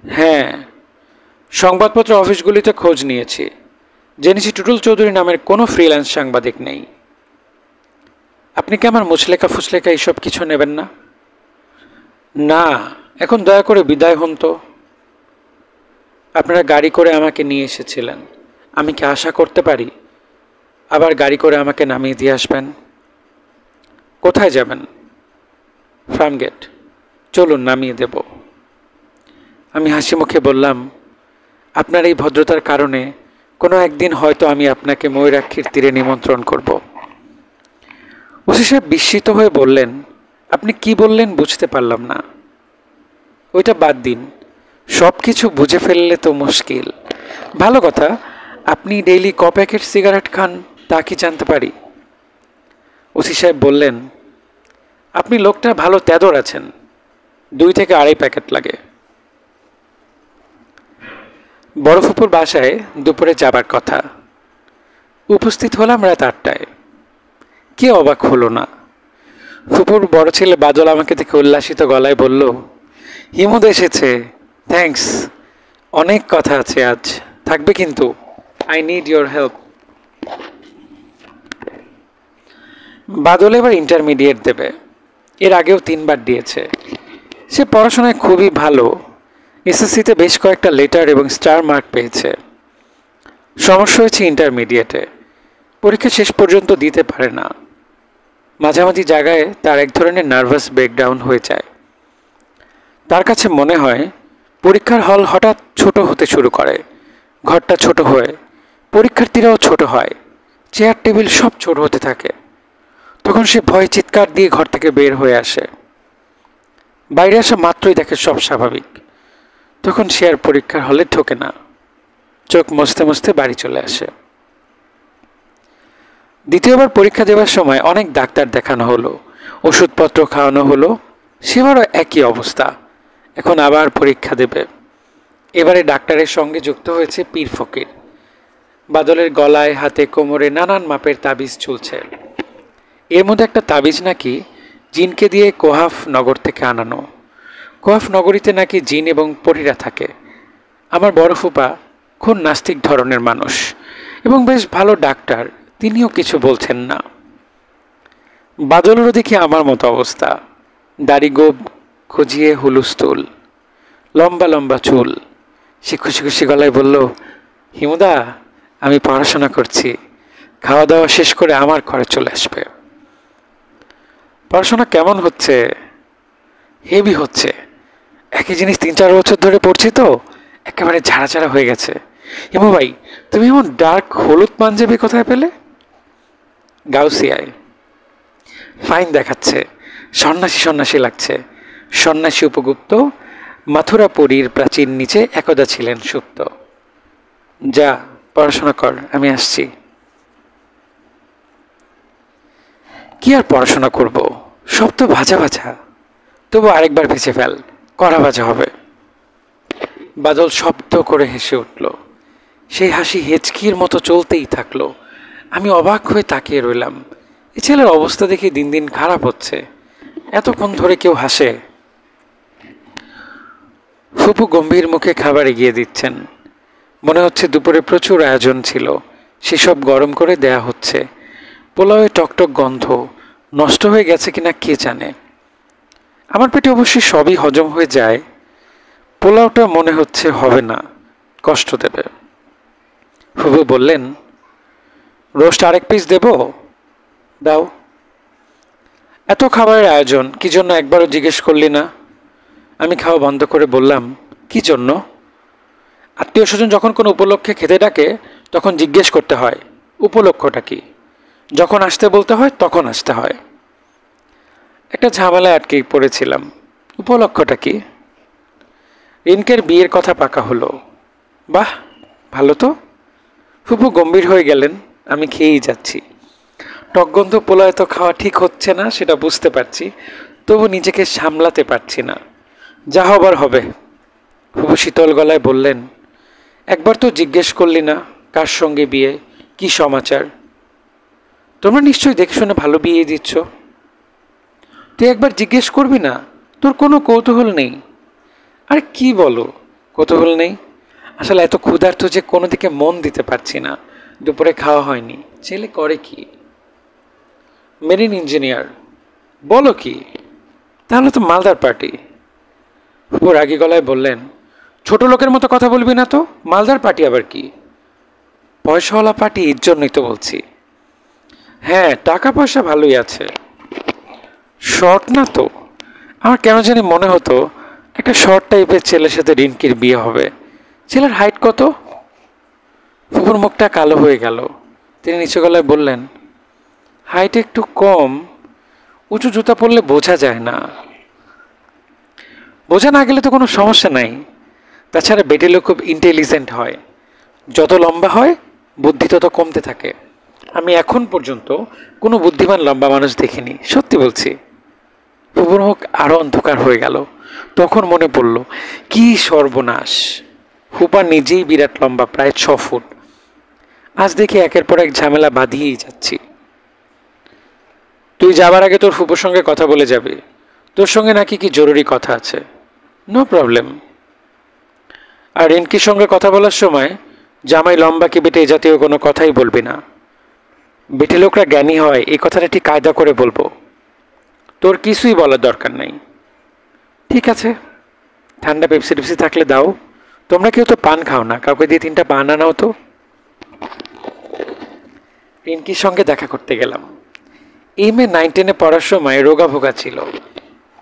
হ্যাঁ, সংবাদপত্র অফিসগুলিতে খোঁজ নিয়েছি, জেনেছি টুটুল চৌধুরী নামের কোনো ফ্রিল্যান্স সাংবাদিক নেই। আপনি কি আমার মুচলেখা ফুসলেখা এইসব কিছু নেবেন না? না, এখন দয়া করে বিদায় হন তো। আপনারা গাড়ি করে আমাকে নিয়ে এসেছিলেন, আমি কি আশা করতে পারি আবার গাড়ি করে আমাকে নামিয়ে দিয়ে আসবেন? কোথায় যাবেন? ফার্মগেট। চলুন নামিয়ে দেব। আমি হাসি মুখে বললাম, আপনার এই ভদ্রতার কারণে কোনো একদিন হয়তো আমি আপনাকে ময়ূরাক্ষীর তীরে নিমন্ত্রণ করব। ওসি সাহেব বিস্মিত হয়ে বললেন, আপনি কি বললেন বুঝতে পারলাম না। ওইটা বাদ দিন, সব কিছু বুঝে ফেললে তো মুশকিল। ভালো কথা, আপনি ডেইলি ক প্যাকেট সিগারেট খান তা কি জানতে পারি? ওসি সাহেব বললেন, আপনি লোকটা ভালো তেদর আছেন, 2 থেকে 2.5 প্যাকেট লাগে। বড় ফুপুর বাসায় দুপুরে যাবার কথা। উপস্থিত হলাম রাত 8টায়। কে অবাক হলো না? ফুপুর বড় ছেলে বাদল আমাকে দেখে উল্লাসিত গলায় বলল, হিমুদ এসেছে, থ্যাঙ্কস, অনেক কথা আছে আজ, থাকবে কিন্তু, আই নিড ইয়োর হেল্প। বাদল এবার ইন্টারমিডিয়েট দেবে, এর আগেও 3বার দিয়েছে। সে পড়াশোনায় খুবই ভালো, এসএসসিতে বেশ কয়েকটা লেটার এবং স্টার মার্ক পেয়েছে। সমস্যা হয়েছে ইন্টারমিডিয়েটে, পরীক্ষা শেষ পর্যন্ত দিতে পারে না। মাঝামাঝি জায়গায় তার এক ধরনের নার্ভাস ব্রেকডাউন হয়ে যায়। তার কাছে মনে হয় পরীক্ষার হল হঠাৎ ছোট হতে শুরু করে, ঘরটা ছোট হয়, পরীক্ষার্থীরাও ছোট হয়, চেয়ার টেবিল সব ছোট হতে থাকে। তখন সে ভয়ে চিৎকার দিয়ে ঘর থেকে বের হয়ে আসে। বাইরে আসা মাত্রই দেখে সব স্বাভাবিক। তখন সে আর পরীক্ষার হলে ঢোকে না, চোখ মুছতে মুছতে বাড়ি চলে আসে। দ্বিতীয়বার পরীক্ষা দেওয়ার সময় অনেক ডাক্তার দেখানো হলো, ওষুধপত্র খাওয়ানো হলো, সেবারও একই অবস্থা। এখন আবার পরীক্ষা দেবে। এবারে ডাক্তারের সঙ্গে যুক্ত হয়েছে পীর ফকির। বাদলের গলায়, হাতে, কোমরে নানান মাপের তাবিজ ঝুলছে। এর মধ্যে একটা তাবিজ নাকি জিনকে দিয়ে কোহাফ নগর থেকে আনানো। কোহাফ নগরীতে নাকি জিন এবং পরীরা থাকে। আমার বড় ফুপা খুব নাস্তিক ধরনের মানুষ এবং বেশ ভালো ডাক্তার, তিনিও কিছু বলছেন না। বাদলেরও দেখি আমার মতো অবস্থা, দাড়ি গোব খুঁজিয়ে হুলুস্থুল, লম্বা লম্বা চুল। সে খুশি খুশি গলায় বলল, হিমুদা আমি পড়াশোনা করছি, খাওয়া দাওয়া শেষ করে আমার ঘরে চলে আসবে। পড়াশোনা কেমন হচ্ছে? হেভি হচ্ছে, একই জিনিস 3-4 বছর ধরে পড়ছি তো একেবারে ঝাড়া ঝাড়া হয়ে গেছে। হিমু ভাই, তুমি এমন ডার্ক হলুদ পাঞ্জাবি কোথায় পেলে? গাউসিয়ায়। ফাইন দেখাচ্ছে, সন্ন্যাসী সন্ন্যাসী লাগছে। সন্ন্যাসী উপগুপ্ত মাথুরাপুরীর প্রাচীর নিচে একদা ছিলেন সুপ্ত। যা পড়াশোনা কর, আমি আসছি। কি আর পড়াশোনা করব, সব তো ভাজা ভাজা। তবু আরেকবার ভেজে ফেল, কড়া ভাজা হবে। বাদল শব্দ করে হেসে উঠল। সেই হাসি হেঁচকির মতো চলতেই থাকলো। আমি অবাক হয়ে তাকিয়ে রইলাম। এ ছেলের অবস্থা দেখে দিন দিন খারাপ হচ্ছে। এতক্ষণ ধরে কেউ হাসে? ফুপু গম্ভীর মুখে খাবার এগিয়ে দিচ্ছেন। মনে হচ্ছে দুপুরে প্রচুর আয়োজন ছিল, সেসব গরম করে দেয়া হচ্ছে। পোলাওয়ে টকটক গন্ধ, নষ্ট হয়ে গেছে কিনা কে জানে। আমার পেটে অবশ্যই সবই হজম হয়ে যায়। পোলাওটা মনে হচ্ছে হবে না, কষ্ট দেবে। ফুপু বললেন, রোস্ট আরেক পিস দেব? দাও। এত খাবারের আয়োজন, কি জন্য একবারও জিজ্ঞেস করলি না? আমি খাওয়া বন্ধ করে বললাম, কি জন্য? আত্মীয় স্বজন যখন কোনো উপলক্ষে খেতে ডাকে তখন জিজ্ঞেস করতে হয় উপলক্ষটা কি। যখন আসতে বলতে হয় তখন আসতে হয়। একটা ঝামেলায় আটকে পড়েছিলাম। উপলক্ষটা কি? রিনকের বিয়ের কথা পাকা হলো। বাহ, ভালো তো। ফুপু গম্ভীর হয়ে গেলেন। আমি খেয়েই যাচ্ছি। টকগন্ধ পোলায় তো খাওয়া ঠিক হচ্ছে না, সেটা বুঝতে পারছি, তবু নিজেকে সামলাতে পারছি না। যা হবার হবে। ফুপু শীতল গলায় বললেন, একবার তো জিজ্ঞেস করলি না কার সঙ্গে বিয়ে, কি সমাচার? তোমরা নিশ্চয়ই দেখে শুনে ভালো বিয়ে দিচ্ছ। তুই একবার জিজ্ঞেস করবি না? তোর কোনো কৌতূহল নেই? আরে কি বলো, কৌতূহল নেই? আসলে এত ক্ষুধার্ত যে কোনো দিকে মন দিতে পারছি না। দুপুরে খাওয়া হয়নি। ছেলে করে কি? Marine engineer. বলো কি? তাহলে তো মালদার পার্টি। ফুপু রাগী গলায় বললেন, ছোট লোকের মতো কথা বলবি না তো। মালদার পার্টি আবার কি? পয়সাওয়ালা পার্টি, এর জন্যই তো বলছি। হ্যাঁ, টাকা পয়সা ভালোই আছে। শর্ট না তো? আমার কেন জানি মনে হতো একটা শর্ট টাইপের ছেলের সাথে রিনকির বিয়ে হবে। ছেলের হাইট কত? ফুপুর মুখটা কালো হয়ে গেল। তিনি নিচু গলায় বললেন, হাইট একটু কম, উঁচু জুতা পরলে বোঝা যায় না। বোঝা না গেলে তো কোনো সমস্যা নাই। তাছাড়া বেটে লোক খুব ইন্টেলিজেন্ট হয়। যত লম্বা হয় বুদ্ধি তত কমতে থাকে। আমি এখন পর্যন্ত কোনো বুদ্ধিমান লম্বা মানুষ দেখিনি, সত্যি বলছি। ফুপুর মুখ আরো অন্ধকার হয়ে গেল। তখন মনে পড়ল, কি সর্বনাশ! ফুপা নিজেই বিরাট লম্বা, প্রায় 6 ফুট। আজ দেখি একের পর এক ঝামেলা বাঁধিয়েই যাচ্ছি। তুই যাবার আগে তোর ফুপুর সঙ্গে কথা বলে যাবি। তোর সঙ্গে নাকি কি জরুরি কথা আছে। No problem. আর রিনকির সঙ্গে কথা বলার সময় জামাই লম্বা কি বেটে এই জাতীয় কোনো কথাই বলবি না। বেটে লোকরা জ্ঞানী হয়, এই কথাটা ঠিক কায়দা করে বলবো। তোর কিছুই বলার দরকার নাই। ঠিক আছে। ঠান্ডা পেপসি টেপসি থাকলে দাও। তোমরা কেউ তো পান খাও না, কাউকে দিয়ে 3টা পান আনাও তো। রিনকির সঙ্গে দেখা করতে গেলাম। এম এ 9, 10-এ পড়ার সময় রোগা ভোগা ছিল,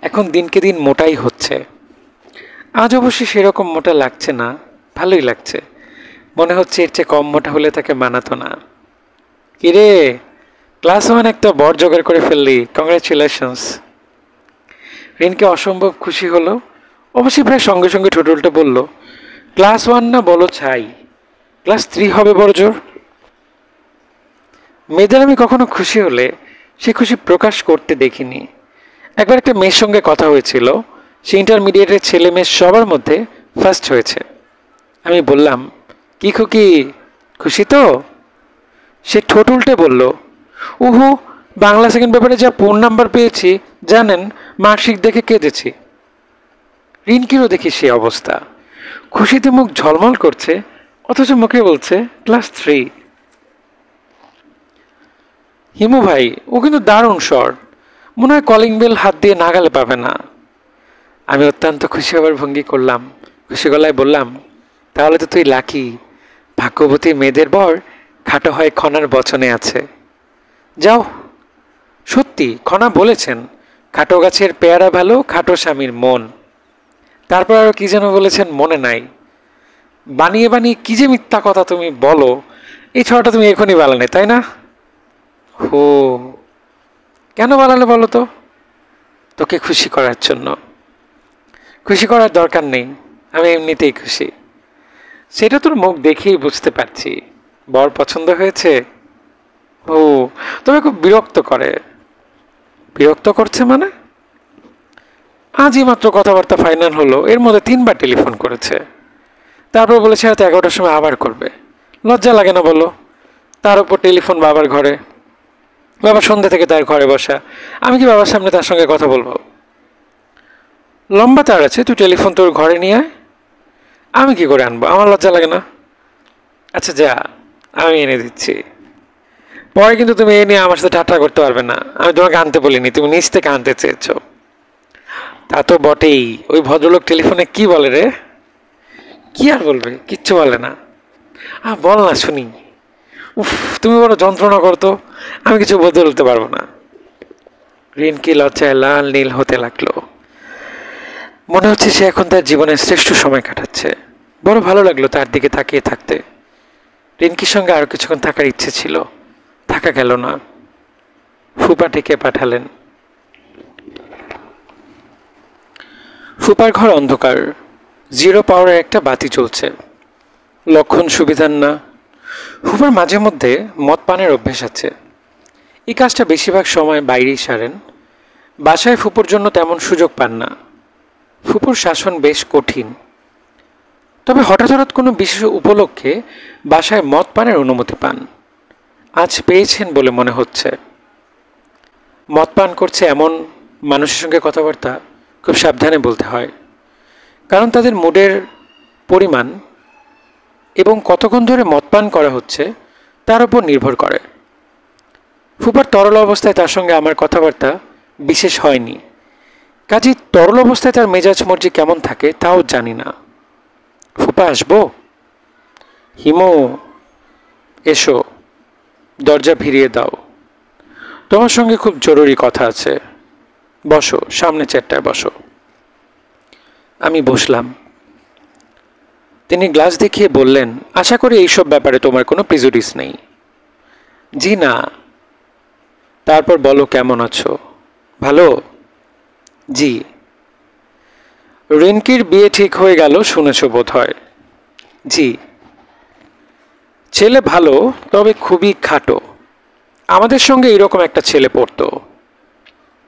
এখন দিনকে দিন মোটাই হচ্ছে। আজ অবশ্যই সেরকম মোটা লাগছে না, ভালোই লাগছে। মনে হচ্ছে এর চেয়ে কম মোটা হলে তাকে মানাতো না। কিরে, ক্লাস 1 একটা বর জোগাড় করে ফেললি, কংগ্রেচুলেশনস। রিনকে অসম্ভব খুশি হলো। অবশ্যই প্রায় সঙ্গে সঙ্গে ঠোঁট উল্টে বলল, ক্লাস 1 না বলো ছাই, ক্লাস 3 হবে বড় জোর। মেয়েদের আমি কখনো খুশি হলে সে খুশি প্রকাশ করতে দেখিনি। একবার একটা মেয়ের সঙ্গে কথা হয়েছিল, সে ইন্টারমিডিয়েটের ছেলে মেয়ে সবার মধ্যে ফার্স্ট হয়েছে। আমি বললাম, কি খুকি, খুশি তো? সে ঠোঁট উল্টে বলল, উহু, বাংলা সেকেন্ড পেপারে যা 4 নাম্বার পেয়েছি জানেন, মার্কশিট দেখে কেঁদেছি। রিনকিরও দেখি সে অবস্থা, খুশিতে মুখ ঝলমল করছে, অথচ মুখে বলছে ক্লাস 3। হিমু ভাই, ও কিন্তু দারুণ শর্ট, মনে হয় কলিং বেল হাত দিয়ে নাগালে পাবে না। আমি অত্যন্ত খুশি হবার ভঙ্গি করলাম, খুশি গলায় বললাম, তাহলে তো তুই লাকি, ভাগ্যবতী মেয়েদের বর খাটো হয় খনার বচনে আছে। যাও। সত্যি, খনা বলেছেন, খাটো গাছের পেয়ারা ভালো, খাটো স্বামীর মন। তারপর আরো কি যেন বলেছেন, মনে নাই। বানিয়ে বানিয়ে কি যে মিথ্যা কথা তুমি বলো, এই ছড়াটা তুমি এখনই বানালে, তাই না? হো, কেন পালালে বলো তো? তোকে খুশি করার জন্য। খুশি করার দরকার নেই, আমি এমনিতেই খুশি। সেটা তোর মুখ দেখেই বুঝতে পারছি। বর পছন্দ হয়েছে? ও, তবে খুব বিরক্ত করে। বিরক্ত করছে মানে? আজই মাত্র কথাবার্তা ফাইনাল হলো, এর মধ্যে 3বার টেলিফোন করেছে। তারপর বলেছে হয়তো 11টার সময় আবার করবে। লজ্জা লাগে না বলো? তার উপর টেলিফোন বাবার ঘরে। বাবা সন্ধ্যা থেকে তার ঘরে বসা, আমি কি বাবার সামনে তার সঙ্গে কথা বলবো? লম্বা তার আছে, তুই টেলিফোন তোর ঘরে নিয়ে আয়। আমি কি করে আনবো? আমার লজ্জা লাগে না? আচ্ছা যা, আমি এনে দিচ্ছি। পরে কিন্তু তুমি এ নিয়ে আমার সাথে ঠাট্টা করতে পারবে না। আমি তোমাকে আনতে বলিনি, তুমি নিজ থেকে আনতে চেয়েছো। তা তো বটেই। ওই ভদ্রলোক টেলিফোনে কি বলে রে? কি আর বলবে? কিচ্ছু বলে না। বল না শুনি। উফ, তুমি বড় যন্ত্রণা করতো, আমি কিছু বলতে পারবো না। রিনকি লজ্জায় লাল নীল হতে লাগলো। মনে হচ্ছে সে এখন তার জীবনের শ্রেষ্ঠ সময় কাটাচ্ছে। বড় ভালো লাগলো তার দিকে তাকিয়ে থাকতে। রিনকির সঙ্গে আরো কিছুক্ষণ থাকার ইচ্ছে ছিল, থাকা গেল না। ফুপা ডেকে পাঠালেন। ফুপার ঘর অন্ধকার, 0 পাওয়ারের একটা বাতি চলছে। লক্ষণ সুবিধার না। ফুপার মাঝে মধ্যে মদ পানের অভ্যেস আছে। এই কাজটা বেশিরভাগ সময় বাইরেই সারেন। বাসায় ফুপুর জন্য তেমন সুযোগ পান না। ফুপুর শাসন বেশ কঠিন। তবে হঠাৎ হঠাৎ কোনো বিশেষ উপলক্ষে বাসায় মদ পানের অনুমতি পান। আজ পেয়েছেন বলে মনে হচ্ছে। মদ পান করছে এমন মানুষের সঙ্গে কথাবার্তা খুব সাবধানে বলতে হয়, কারণ তাদের মুডের পরিমাণ এবং কতক্ষণ ধরে মদ পান করা হচ্ছে তার উপর নির্ভর করে। ফুপার তরল অবস্থায় তার সঙ্গে আমার কথাবার্তা বিশেষ হয়নি, কাজেই তরল অবস্থায় তার মেজাজ মর্জি কেমন থাকে তাও জানি না। ফুপা আসবো? হিমু, এসো, দরজা ভিড়িয়ে দাও, তোমার সঙ্গে খুব জরুরি কথা আছে। বসো, সামনে চেয়ারটায় বসো। আমি বসলাম। তিনি গ্লাস দেখিয়ে বললেন, আশা করি এইসব ব্যাপারে তোমার কোনো প্রিজুডিস নেই। জি না। তারপর বলো কেমন আছো? ভালো। জি। রিনকির বিয়ে ঠিক হয়ে গেল শুনেছ বোধ হয়? জি। ছেলে ভালো, তবে খুবই খাটো। আমাদের সঙ্গে এরকম একটা ছেলে পড়তো,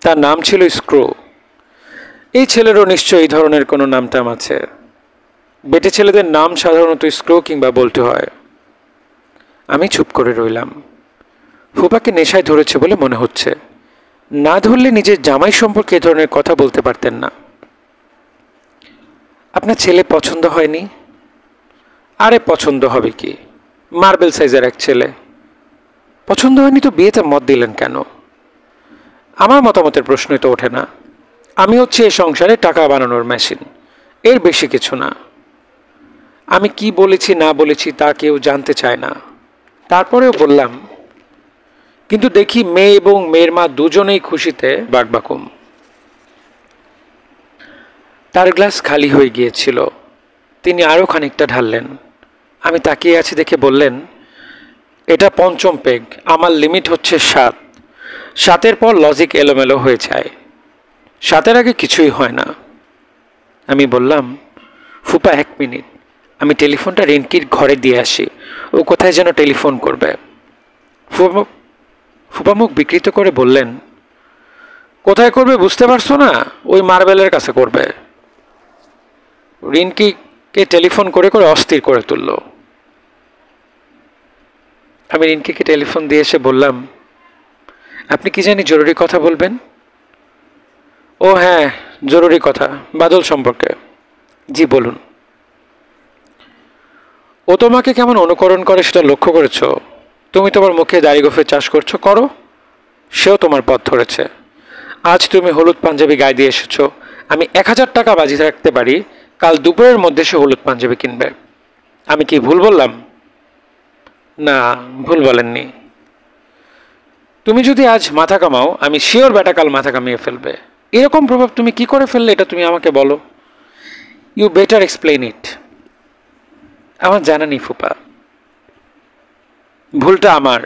তার নাম ছিল স্ক্রু। এই ছেলেরও নিশ্চয়ই এই ধরনের কোনো নামটাম আছে। বেটে ছেলেদের নাম সাধারণত স্ক্রু কিংবা বলতে হয়। আমি চুপ করে রইলাম। ফুপাকে নেশায় ধরেছে বলে মনে হচ্ছে। না ধরলে নিজের জামাই সম্পর্কে এ ধরনের কথা বলতে পারতেন না। আপনার ছেলে পছন্দ হয়নি? আরে পছন্দ হবে কি, মার্বেল সাইজের এক ছেলে। পছন্দ হয়নি তো বিয়েতে মত দিলেন কেন? আমার মতামতের প্রশ্নই তো ওঠে না। আমি হচ্ছে এই সংসারে টাকা বানানোর মেশিন, এর বেশি কিছু না। আমি কি বলেছি না বলেছি তা কেউ জানতে চায় না। তারপরেও বললাম, কিন্তু দেখি মেয়ে এবং মেয়ের মা দুজনেই খুশিতে বাকবাকুম। তার গ্লাস খালি হয়ে গিয়েছিল। তিনি আরও খানিকটা ঢাললেন। আমি তাকিয়ে আছি দেখে বললেন, এটা 5ম পেগ, আমার লিমিট হচ্ছে 7। 7-এর পর লজিক এলোমেলো হয়ে যায়। 7-এর আগে কিছুই হয় না। আমি বললাম, ফুপা 1 মিনিট, আমি টেলিফোনটা রিনকির ঘরে দিয়ে আসি, ও কোথায় যেন টেলিফোন করবে। ফুপা মুখ বিকৃত করে বললেন, কোথায় করবে বুঝতে পারছো না? ওই মার্বেলের কাছে করবে। রিনকিকে টেলিফোন করে করে অস্থির করে তুলল। আমি রিনকিকে টেলিফোন দিয়ে এসে বললাম, আপনি কি জানি জরুরি কথা বলবেন? ও হ্যাঁ, জরুরি কথা, বাদল সম্পর্কে। জি বলুন। ও তোমাকে কেমন অনুকরণ করে সেটা লক্ষ্য করেছ? তুমি তোমার মুখে দাড়ি গোফে চাষ করছো, করো। সেও তোমার পথ ধরেছে। আজ তুমি হলুদ পাঞ্জাবি গায়ে দিয়ে এসেছো, আমি 1000 টাকা বাজি রাখতে পারি কাল দুপুরের মধ্যে সে হলুদ পাঞ্জাবি কিনবে। আমি কি ভুল বললাম? না, ভুল বলেননি। তুমি যদি আজ মাথা কামাও, আমি শিওর বেটা কাল মাথা কামিয়ে ফেলবে। এরকম প্রভাব তুমি কি করে ফেললে এটা তুমি আমাকে বলো। You better explain it. আমার জানা নেই ফুপা। ভুলটা আমার।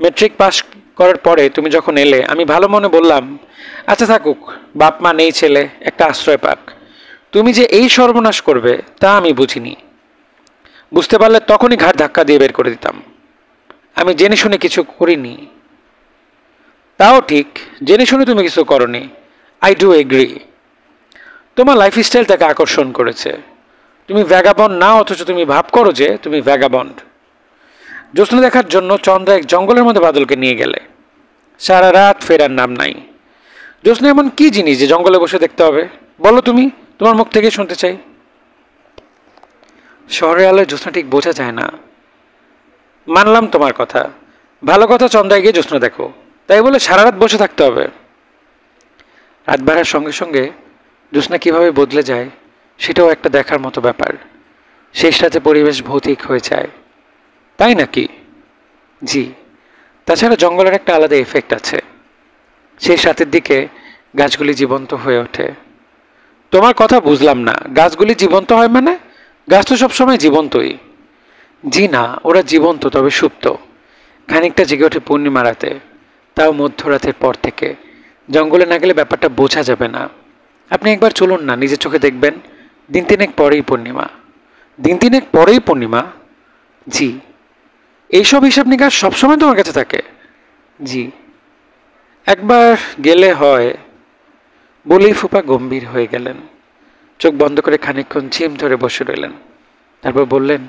মেট্রিক পাস করার পরে তুমি যখন এলে আমি ভালো মনে বললাম, আচ্ছা থাকুক, বাপ মা নেই, ছেলে একটা আশ্রয় পাক। তুমি যে এই সর্বনাশ করবে তা আমি বুঝিনি। বুঝতে পারলে তখনই ঘাড় ধাক্কা দিয়ে বের করে দিতাম। আমি জেনে শুনে কিছু করিনি। তাও ঠিক, জেনে শুনে তুমি কিছু করনি। I do agri. তোমার লাইফস্টাইল তাকে আকর্ষণ করেছে। তুমি ভ্যাগাবন্ড না, অথচ তুমি ভাব করো যে তুমি ভ্যাগাবন্ড। জ্যোৎস্না দেখার জন্য চন্দ্রা এক জঙ্গলের মধ্যে বাদলকে নিয়ে গেলে। সারা রাত ফেরার নাম নাই। জ্যোৎস্না এমন কি জিনিস যে জঙ্গলে বসে দেখতে হবে? বলো তুমি, তোমার মুখ থেকে শুনতে চাই। শহরের আলোয় জ্যোৎস্না ঠিক বোঝা যায় না। মানলাম তোমার কথা, ভালো কথা, চন্দ্রায় গিয়ে জ্যোৎস্না দেখো। তাই বলে সারা রাত বসে থাকতে হবে? রাত বাড়ার সঙ্গে সঙ্গে জ্যোৎস্না কীভাবে বদলে যায় সেটাও একটা দেখার মতো ব্যাপার। শেষ রাতে পরিবেশ ভৌতিক হয়ে যায়, তাই নাকি? জি। তাছাড়া জঙ্গলের একটা আলাদা এফেক্ট আছে। শেষ রাতের দিকে গাছগুলি জীবন্ত হয়ে ওঠে। তোমার কথা বুঝলাম না। গাছগুলি জীবন্ত হয় মানে? গাছ তো সবসময় জীবন্তই। জি না, ওরা জীবন্ত তবে সুপ্ত। খানিকটা জেগে ওঠে পূর্ণিমা রাতে, তাও মধ্যরাতের পর থেকে। জঙ্গলে না গেলে ব্যাপারটা বোঝা যাবে না। আপনি একবার চলুন না, নিজের চোখে দেখবেন। দিন তিনেক পরেই পূর্ণিমা। দিন তিনেক পরেই পূর্ণিমা? জি। এইসব হিসাব নিকাশ সবসময় তোমার কাছে থাকে? জি। একবার গেলে হয় বলেই ফুপা গম্ভীর হয়ে গেলেন। চোখ বন্ধ করে খানিকক্ষণ ঝিম ধরে বসে রইলেন। তারপর বললেন,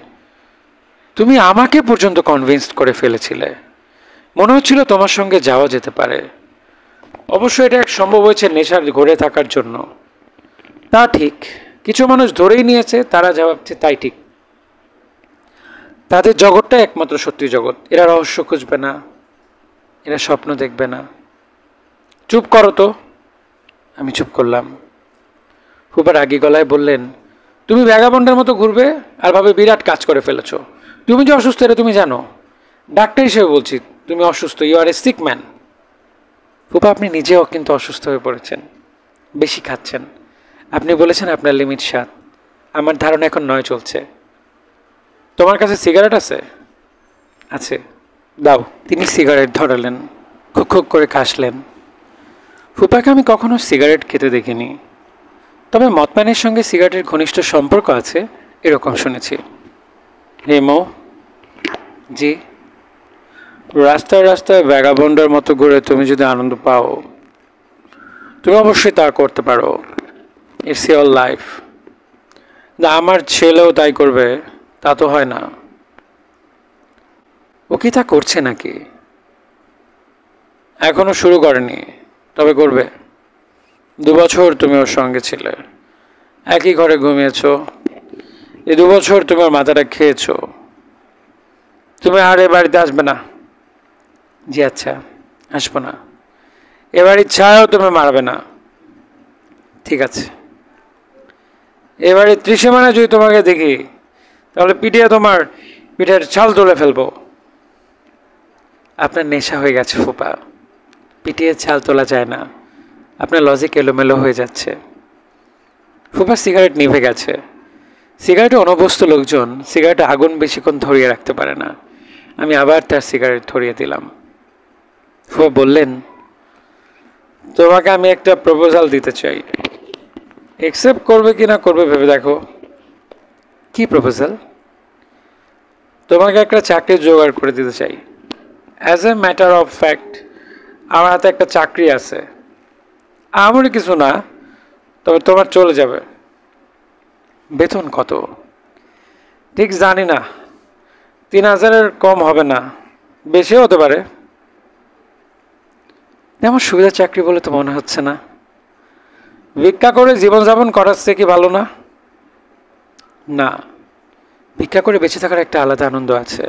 তুমি আমাকে পর্যন্ত কনভিন্সড করে ফেলেছিলে। মনে হচ্ছিল তোমার সঙ্গে যাওয়া যেতে পারে। অবশ্য এটা এক সম্ভব হয়েছে নেশার ঘরে থাকার জন্য। তা ঠিক, কিছু মানুষ ধরেই নিয়েছে তারা যা ভাবছে তাই ঠিক। তাদের জগৎটাই একমাত্র সত্যি জগৎ। এরা রহস্য খুঁজবে না, এরা স্বপ্ন দেখবে না। চুপ করো তো। আমি চুপ করলাম। ফুপা রাগী গলায় বললেন, তুমি ভ্যাগাবন্ডের মতো ঘুরবে আর ভাবে বিরাট কাজ করে ফেলেছো। তুমি যে অসুস্থ এটা তুমি জানো। ডাক্তার হিসেবে বলছি, তুমি অসুস্থ। You are a sick man. ফুপা, আপনি নিজেও কিন্তু অসুস্থ হয়ে পড়েছেন, বেশি খাচ্ছেন। আপনি বলেছেন আপনার লিমিট 7। আমার ধারণা এখন 9 চলছে। তোমার কাছে সিগারেট আছে? আছে, দাও। তিনি সিগারেট ধরালেন, খুক খুক করে কাশলেন। ফুপাকে আমি কখনো সিগারেট খেতে দেখিনি, তবে মদপানের সঙ্গে সিগারেটের ঘনিষ্ঠ সম্পর্ক আছে এরকম শুনেছি। হেমো? জি। রাস্তায় রাস্তায় ভ্যাগাবন্ডের মতো ঘুরে তুমি যদি আনন্দ পাও, তুমি অবশ্যই তা করতে পারো। It's your life. আমার ছেলেও তাই করবে তা তো হয় না। ও কি তা করছে নাকি? এখনো শুরু করেনি, তবে করবে। 2 বছর তুমি ওর সঙ্গে ছিলে, একই ঘরে ঘুমিয়েছ। এই 2 বছর তুমি ওর মাথাটা খেয়েছ। তুমি আর এ বাড়িতে আসবে না। জি আচ্ছা, আসবো না। এ বাড়ির ছায়াও তুমি মারবে না। ঠিক আছে। এ বাড়ির ত্রিসীমানা যদি তোমাকে দেখি, তাহলে পিটিয়ে তোমার পিঠের ছাল তুলে ফেলবো। আপনার নেশা হয়ে গেছে ফুপা, পিটিয়ে ছাল তোলা যায় না। আপনার লজিক এলোমেলো হয়ে যাচ্ছে। ফুপার সিগারেট নিভে গেছে। সিগারেটে অনভ্যস্ত লোকজন সিগারেটে আগুন বেশিক্ষণ ধরিয়ে রাখতে পারে না। আমি আবার তার সিগারেট ধরিয়ে দিলাম। ফুপা বললেন, তোমাকে আমি একটা প্রপোজাল দিতে চাই। অ্যাকসেপ্ট করবে কি না করবে ভেবে দেখো। কি প্রপোজাল? তোমাকে একটা চাকরি জোগাড় করে দিতে চাই। As a matter of fact, আমার হাতে একটা চাকরি আছে। আমারই কিছু না, তবে তোমার চলে যাবে। বেতন কত? ঠিক জানি না। 3000-এর কম হবে না, বেশি হতে পারে। আমার সুবিধার চাকরি বলে তো মনে হচ্ছে না। ভিক্ষা করে জীবনযাপন করার চেয়ে কি ভালো না? না, ভিক্ষা করে বেঁচে থাকার একটা আলাদা আনন্দ আছে।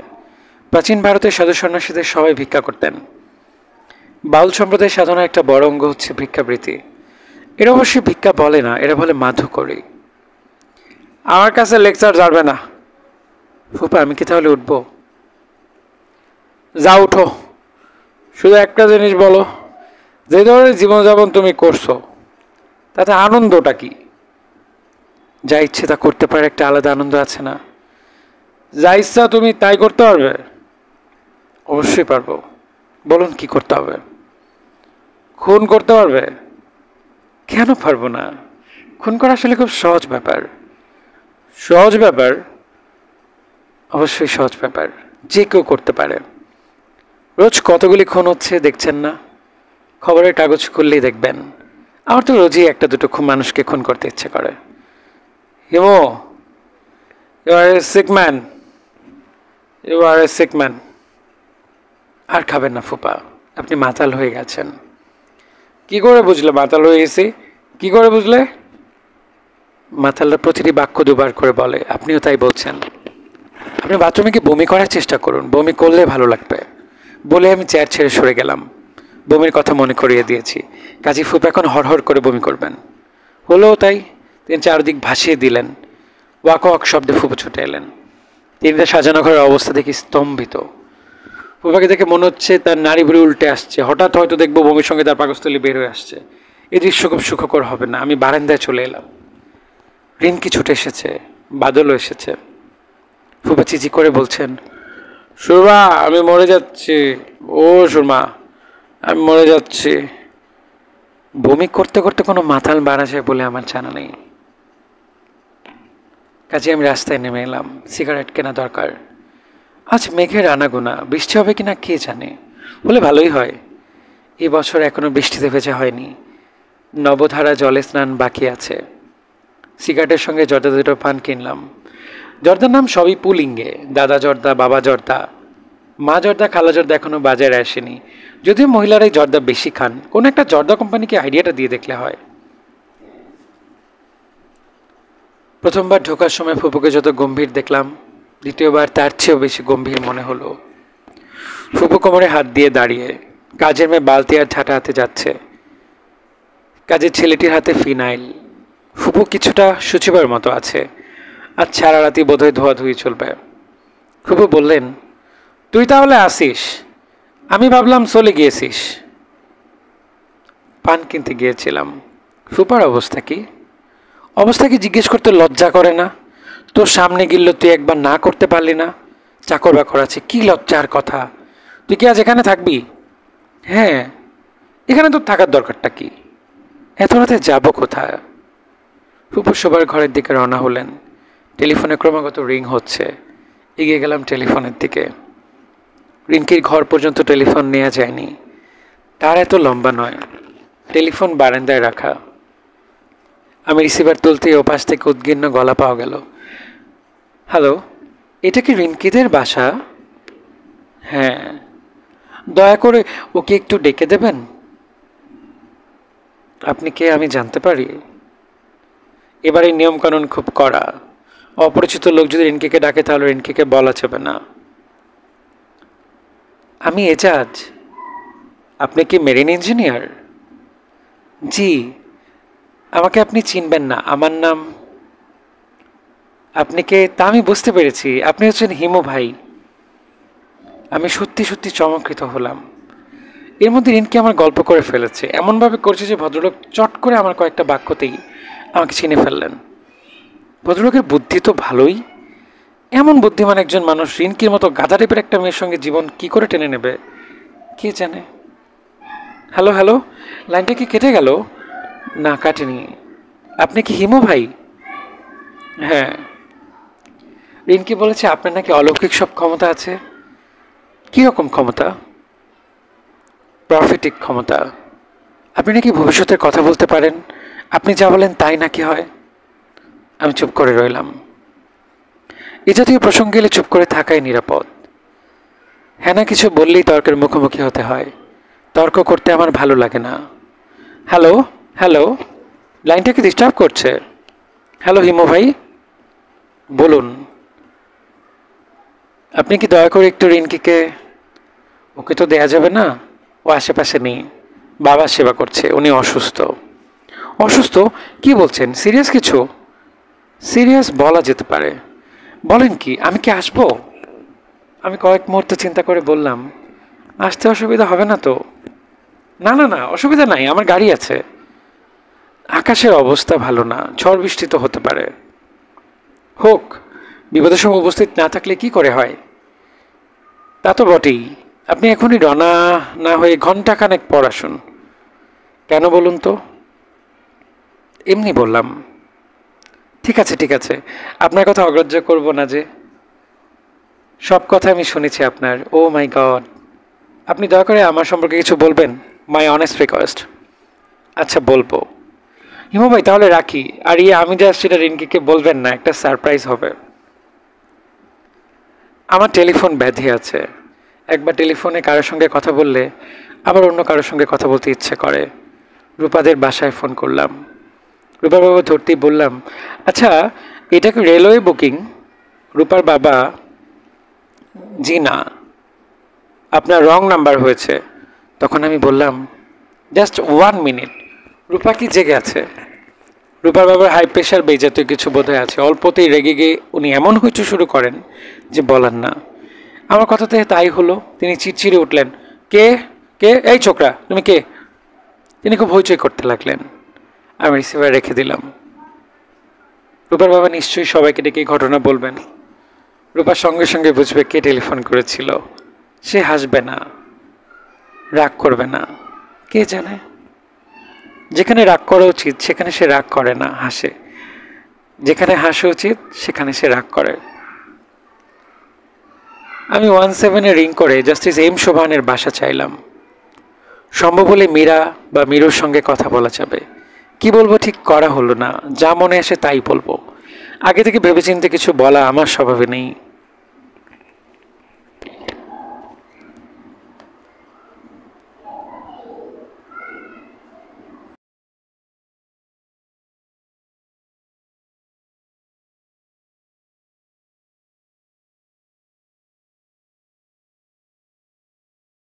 প্রাচীন ভারতের সাধু সন্ন্যাসীদের সবাই ভিক্ষা করতেন। বাউল সম্প্রদায়ের সাধনার একটা বড় অঙ্গ হচ্ছে ভিক্ষাবৃত্তি। এরা অবশ্যই ভিক্ষা বলে না, এরা বলে মাধুকরী। আমার কাছে লেকচার যাবে না। ফুপা, আমি কি তাহলে উঠবো? যা, উঠো। শুধু একটা জিনিস বলো, যে ধরনের জীবনযাপন তুমি করছো তাতে আনন্দটা কি? যা ইচ্ছে তা করতে পারে একটা আলাদা আনন্দ আছে না? যা ইচ্ছা তুমি তাই করতে পারবে? অবশ্যই পারবো। বলুন কি করতে হবে? খুন করতে পারবে? কেন পারবো না? খুন করা আসলে খুব সহজ ব্যাপার। সহজ ব্যাপার? অবশ্যই সহজ ব্যাপার, যে কেউ করতে পারে। রোজ কতগুলি খুন হচ্ছে দেখছেন না? খবরের কাগজ খুললেই দেখবেন। আমার তো রোজই একটা দুটো মানুষকে খুন করতে ইচ্ছে করে। Himu, you are a sick man, you are a sick man. আর খাবেন না ফুপা, আপনি মাতাল হয়ে গেছেন। কি করে বুঝলে মাতাল হয়ে গেছি? কি করে বুঝলে? মাতালরা প্রতিটি বাক্য দুবার করে বলে, আপনিও তাই বলছেন। আপনি বাথরুমে গিয়ে বমি করার চেষ্টা করুন, বমি করলে ভালো লাগবে। বলে আমি চেয়ার ছেড়ে সরে গেলাম। বমির কথা মনে করিয়ে দিয়েছি, কাজী ফুপা এখন হড়হড় করে বমি করবেন। হলো তাই, তিনি চারদিক ভাসিয়ে দিলেন। ওয়াক ওয়াক শব্দে ফুপু ছুটে এলেন। তিনি তার সাজানো ঘরের অবস্থা দেখে স্তম্ভিত। ফুপাকে দেখে মনে হচ্ছে তার নাড়ি ভুড়ি উল্টে আসছে। হঠাৎ হয়তো দেখবো বমির সঙ্গে তার পাকস্থলী বের হয়ে আসছে। এই দৃশ্য খুব সুখকর হবে না। আমি বারান্দায় চলে এলাম। রিনকি ছুটে এসেছে, বাদলও এসেছে। ফুপা চিচি করে বলছেন, সুরমা আমি মরে যাচ্ছি, ও সুরমা আমি মরে যাচ্ছি। বমি করতে করতে কোনো মাতাল মারা যায় বলে আমার জানা নেই। কাজে আমি রাস্তায় নেমে এলাম, সিগারেট কেনা দরকার। আজ মেঘের আনাগোনা, বৃষ্টি হবে কিনা কে জানে, বলে ভালোই হয়। এই বছর এখনো বৃষ্টিতে ভেজা হয়নি। নবধারা জলে স্নান বাকি আছে। সিগারেটের সঙ্গে জর্দা দুটো পান কিনলাম। জর্দার নাম সবই পুলিঙ্গে, দাদা জর্দা, বাবা জর্দা, মা জর্দা, খালা জর্দা এখনো বাজারে আসেনি। যদিও মহিলারাই জর্দা বেশি খান। কোন একটা জর্দা কোম্পানিকে আইডিয়াটা দিয়ে দেখলে হয়। প্রথমবার ঢোকার সময় ফুপুকে যত গম্ভীর দেখলাম, দ্বিতীয়বার তার চেয়েও বেশি গম্ভীর মনে হলো। ফুপু কোমরে হাত দিয়ে দাঁড়িয়ে, কাজের মেয়ে বালতি আর ঝাঁটা হাতে যাচ্ছে। কাজের ছেলেটির হাতে ফিনাইল। ফুপু কিছুটা শুচিবার মতো আছে। আজ সারা রাতি বোধহয় ধোয়াধুয়ি চলবে। ফুপু বললেন, তুই তাহলে আসিস? আমি ভাবলাম চলে গিয়েছিস। পান কিনতে গিয়েছিলাম। ফুপার অবস্থা কি? অবস্থা কি জিজ্ঞেস করতে লজ্জা করে না? তোর সামনে গিলল তুই একবার না করতে পারলি না? চাকর বাকর আছে, কি লজ্জার কথা। তুই কি আজ এখানে থাকবি? হ্যাঁ। এখানে তোর থাকার দরকারটা কি? এত রাতে যাবো কোথায়? ফুপু সবার ঘরের দিকে রওনা হলেন। টেলিফোনে ক্রমাগত রিং হচ্ছে। এগিয়ে গেলাম টেলিফোনের দিকে। রিনকির ঘর পর্যন্ত টেলিফোন নেওয়া যায়নি। তার এত লম্বা নয়। টেলিফোন বারান্দায় রাখা। আমি রিসিভার তুলতেই ওপাশ থেকে উদ্গীর্ণ গলা পাওয়া গেল, হ্যালো, এটা কি রিনকিদের বাসা? হ্যাঁ। দয়া করে ওকে একটু ডেকে দেবেন। আপনি কে আমি জানতে পারি? এবারে নিয়মকানুন খুব কড়া। অপরিচিত লোক যদি রিনকিকে ডাকে তাহলে রিনকিকে বলা যাবে না। আমি এজাজ। আপনি কি মেরিন ইঞ্জিনিয়ার? জি। আমাকে আপনি চিনবেন না, আমার নাম। আপনি কে তা আমি বুঝতে পেরেছি, আপনি হচ্ছেন হিমু ভাই। আমি সত্যি সত্যি চমৎকৃত হলাম। এর মধ্যে রিনকি আমার গল্প করে ফেলেছে, এমনভাবে করছে যে ভদ্রলোক চট করে আমার কয়েকটা বাক্যতেই আমাকে চিনে ফেললেন। ভদ্রলোকের বুদ্ধি তো ভালোই। এমন বুদ্ধিমান একজন মানুষ রিনকির মতো গাধা টাইপের একটা মেয়ের সঙ্গে জীবন কি করে টেনে নেবে কে জানে। হ্যালো হ্যালো, লাইনটা কি কেটে গেল? না, কাটেনি। আপনি কি হিমু ভাই? হ্যাঁ। রিনকি বলেছে আপনার নাকি অলৌকিক সব ক্ষমতা আছে। কীরকম ক্ষমতা? প্রফিটিক ক্ষমতা। আপনি নাকি ভবিষ্যতের কথা বলতে পারেন। আপনি যা বলেন তাই নাকি হয়। আমি চুপ করে রইলাম। এ জাতীয় প্রসঙ্গে এলে চুপ করে থাকাই নিরাপদ। হ্যাঁ না কিছু বললেই তর্কের মুখোমুখি হতে হয়। তর্ক করতে আমার ভালো লাগে না। হ্যালো হ্যালো, লাইনটা কি ডিস্টার্ব করছে? হ্যালো হিমু ভাই, বলুন। আপনি কি দয়া করে একটু রিনকিকে, ওকে তো দেয়া যাবে না, ও আশেপাশে নেই, বাবার সেবা করছে, উনি অসুস্থ। অসুস্থ? কি বলছেন? সিরিয়াস কিছু? সিরিয়াস বলা যেতে পারে। বলেন কি, আমি কি আসবো? আমি কয়েক মুহূর্ত চিন্তা করে বললাম, আসতে অসুবিধা হবে না তো? না না না, অসুবিধা নাই, আমার গাড়ি আছে। আকাশের অবস্থা ভালো না, ঝড় বৃষ্টি তো হতে পারে। হোক, বিপদের সময় উপস্থিত না থাকলে কি করে হয়? তা তো বটেই। আপনি এখনই রওনা না হয়ে ঘন্টাখানেক পর আসুন। কেন বলুন তো? এমনি বললাম। ঠিক আছে ঠিক আছে, আপনার কথা অগ্রাহ্য করব না যে। সব কথা আমি শুনেছি আপনার। ও মাই গড, আপনি দয়া করে আমার সম্পর্কে কিছু বলবেন? মাই অনেস্ট রিকোয়েস্ট। আচ্ছা বলবো। হিমু ভাই তাহলে রাখি। আর আমি যে আসছি এটা রিঙ্কিকে বলবেন না, একটা সারপ্রাইজ হবে। আমার টেলিফোন ব্যাধি আছে। একবার টেলিফোনে কারোর সঙ্গে কথা বললে আবার অন্য কারোর সঙ্গে কথা বলতে ইচ্ছে করে। রূপাদের বাসায় ফোন করলাম। রূপার বাবা ধরতেই বললাম, আচ্ছা এটা কি রেলওয়ে বুকিং? রূপার বাবা, জি না, আপনার রং নাম্বার হয়েছে। তখন আমি বললাম, জাস্ট 1 মিনিট। রূপা কি জেগে আছে? রূপার বাবার হাই প্রেশার বেজাতীয় কিছু বোধহয় আছে। অল্পতেই রেগে গিয়ে উনি এমন হইচই শুরু করেন যে বলার না। আমার কথাতে তাই হলো। তিনি চিৎচিরে উঠলেন, কে কে, এই ছোকরা তুমি কে? তিনি খুব হইচই করতে লাগলেন। আমি রিসিভার রেখে দিলাম। রূপার বাবা নিশ্চয়ই সবাইকে ডেকে ঘটনা বলবেন। রূপার সঙ্গে সঙ্গে বুঝবে কে টেলিফোন করেছিল। সে হাসবে না, রাগ করবে না, কে জানে। যেখানে রাগ করা উচিত সেখানে সে রাগ করে না, হাসে। যেখানে হাসা উচিত সেখানে সে রাগ করে। আমি 17-এ রিং করে জাস্টিস এম শোভানের বাসা চাইলাম। সম্ভব হলে মীরা বা মীরুর সঙ্গে কথা বলা যাবে। কি বলবো ঠিক করা হলো না, যা মনে আসে তাই বলবো। আগে থেকে ভেবেচিন্তে কিছু বলা আমার স্বভাবে নেই।